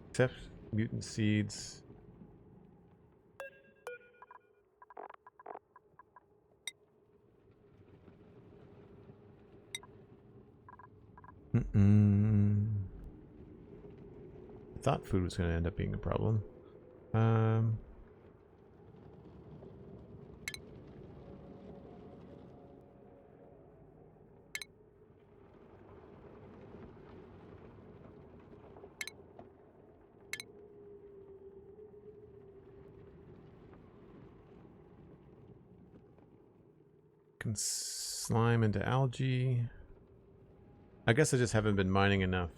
Except mutant seeds. I thought food was going to end up being a problem. Can slime into algae. I guess I just haven't been mining enough.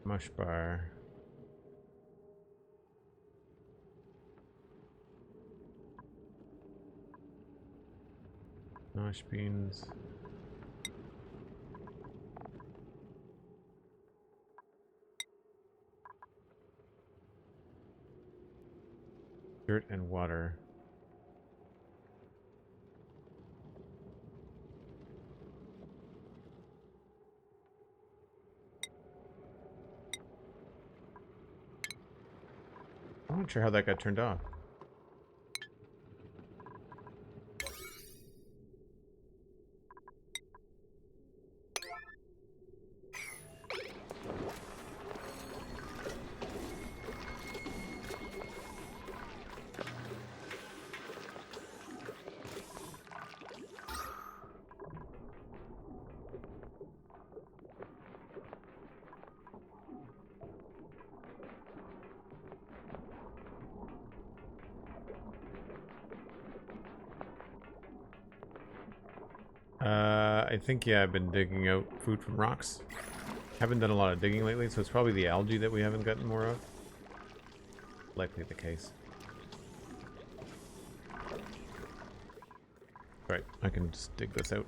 Mush bar. Nosh beans. Dirt and water. I'm not sure how that got turned off. I think, yeah, I've been digging out food from rocks. Haven't done a lot of digging lately, so it's probably the algae that we haven't gotten more of. Likely the case. Right, I can just dig this out.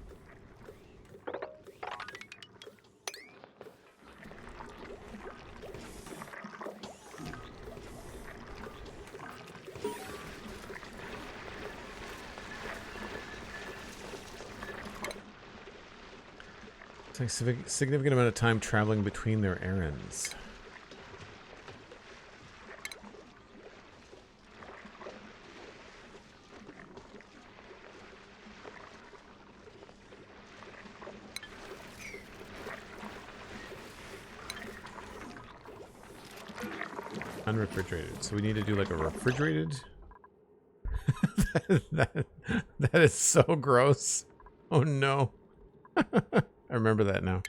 It's a significant amount of time traveling between their errands. Unrefrigerated. So we need to do like a refrigerated. that is so gross. Oh no. I remember that now.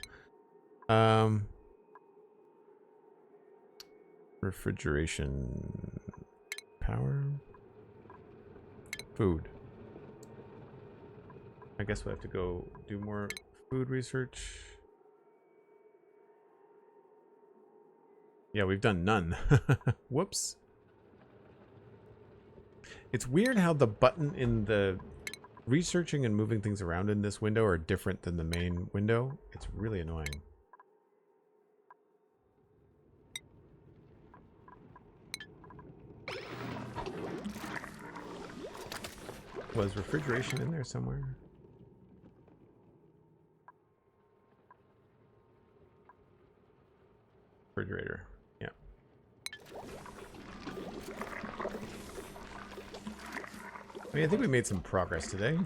Refrigeration. Power. Food. I guess we'll have to go do more food research. Yeah, we've done none. Whoops. It's weird how the button in the researching and moving things around in this window are different than the main window. It's really annoying. Was refrigeration in there somewhere? Refrigerator. Yeah. I mean, I think we made some progress today.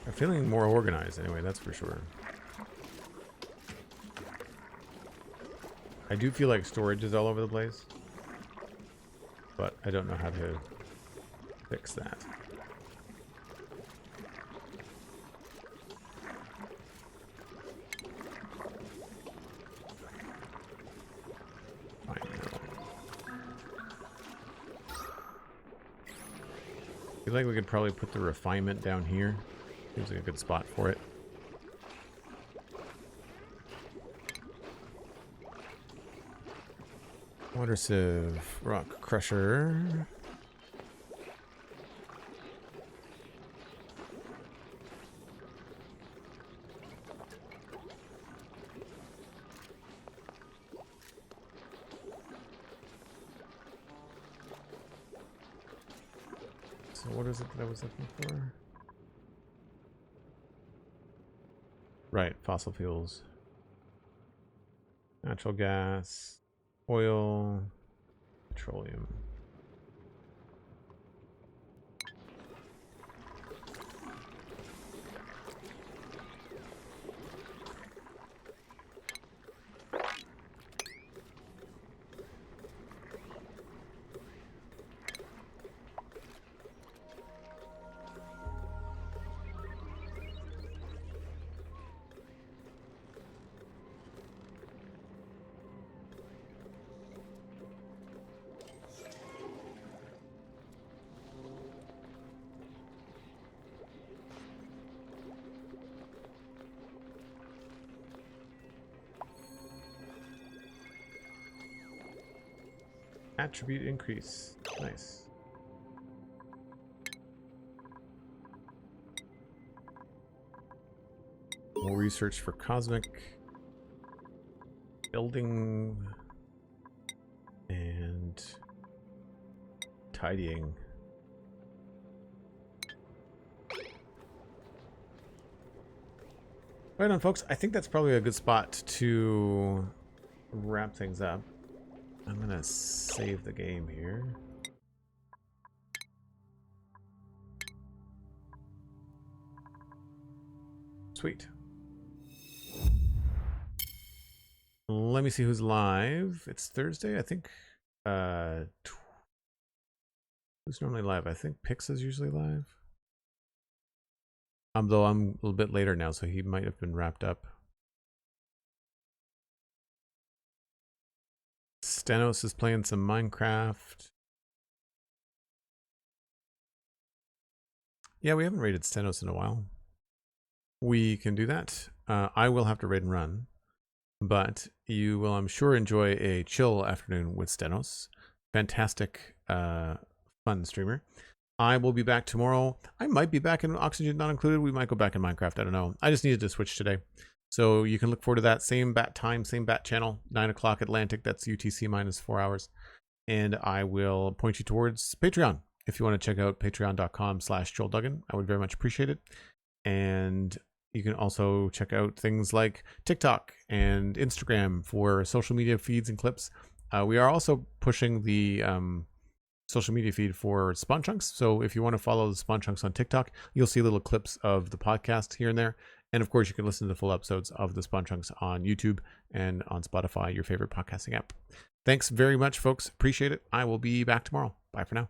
I'm feeling more organized anyway, that's for sure. I do feel like storage is all over the place, but I don't know how to fix that. I feel like we could probably put the refinement down here. Seems like a good spot for it. Water sieve, rock crusher. So what is it that I was looking for? Right, fossil fuels. Natural gas, oil, petroleum. Attribute increase. Nice. More research for cosmic building and tidying. Right on, folks. I think that's probably a good spot to wrap things up. I'm gonna save the game here. Sweet. Let me see who's live. It's Thursday, I think. Who's normally live? I think Pix is usually live. Though I'm a little bit later now, so he might have been wrapped up. Stenos is playing some Minecraft. Yeah, we haven't raided Stenos in a while. We can do that. I will have to raid and run, but you will, I'm sure, enjoy a chill afternoon with Stenos. Fantastic, fun streamer. I will be back tomorrow. I might be back in Oxygen Not Included. We might go back in Minecraft. I don't know. I just needed to switch today. So you can look forward to that. Same bat time, same bat channel, 9 o'clock Atlantic. That's UTC minus 4 hours. And I will point you towards Patreon. If you want to check out patreon.com/JoelDuggan, I would very much appreciate it. And you can also check out things like TikTok and Instagram for social media feeds and clips. We are also pushing the social media feed for Spawn Chunks. So if you want to follow the Spawn Chunks on TikTok, you'll see little clips of the podcast here and there. And of course, you can listen to the full episodes of the Spawn Chunks on YouTube and on Spotify, your favorite podcasting app. Thanks very much, folks. Appreciate it. I will be back tomorrow. Bye for now.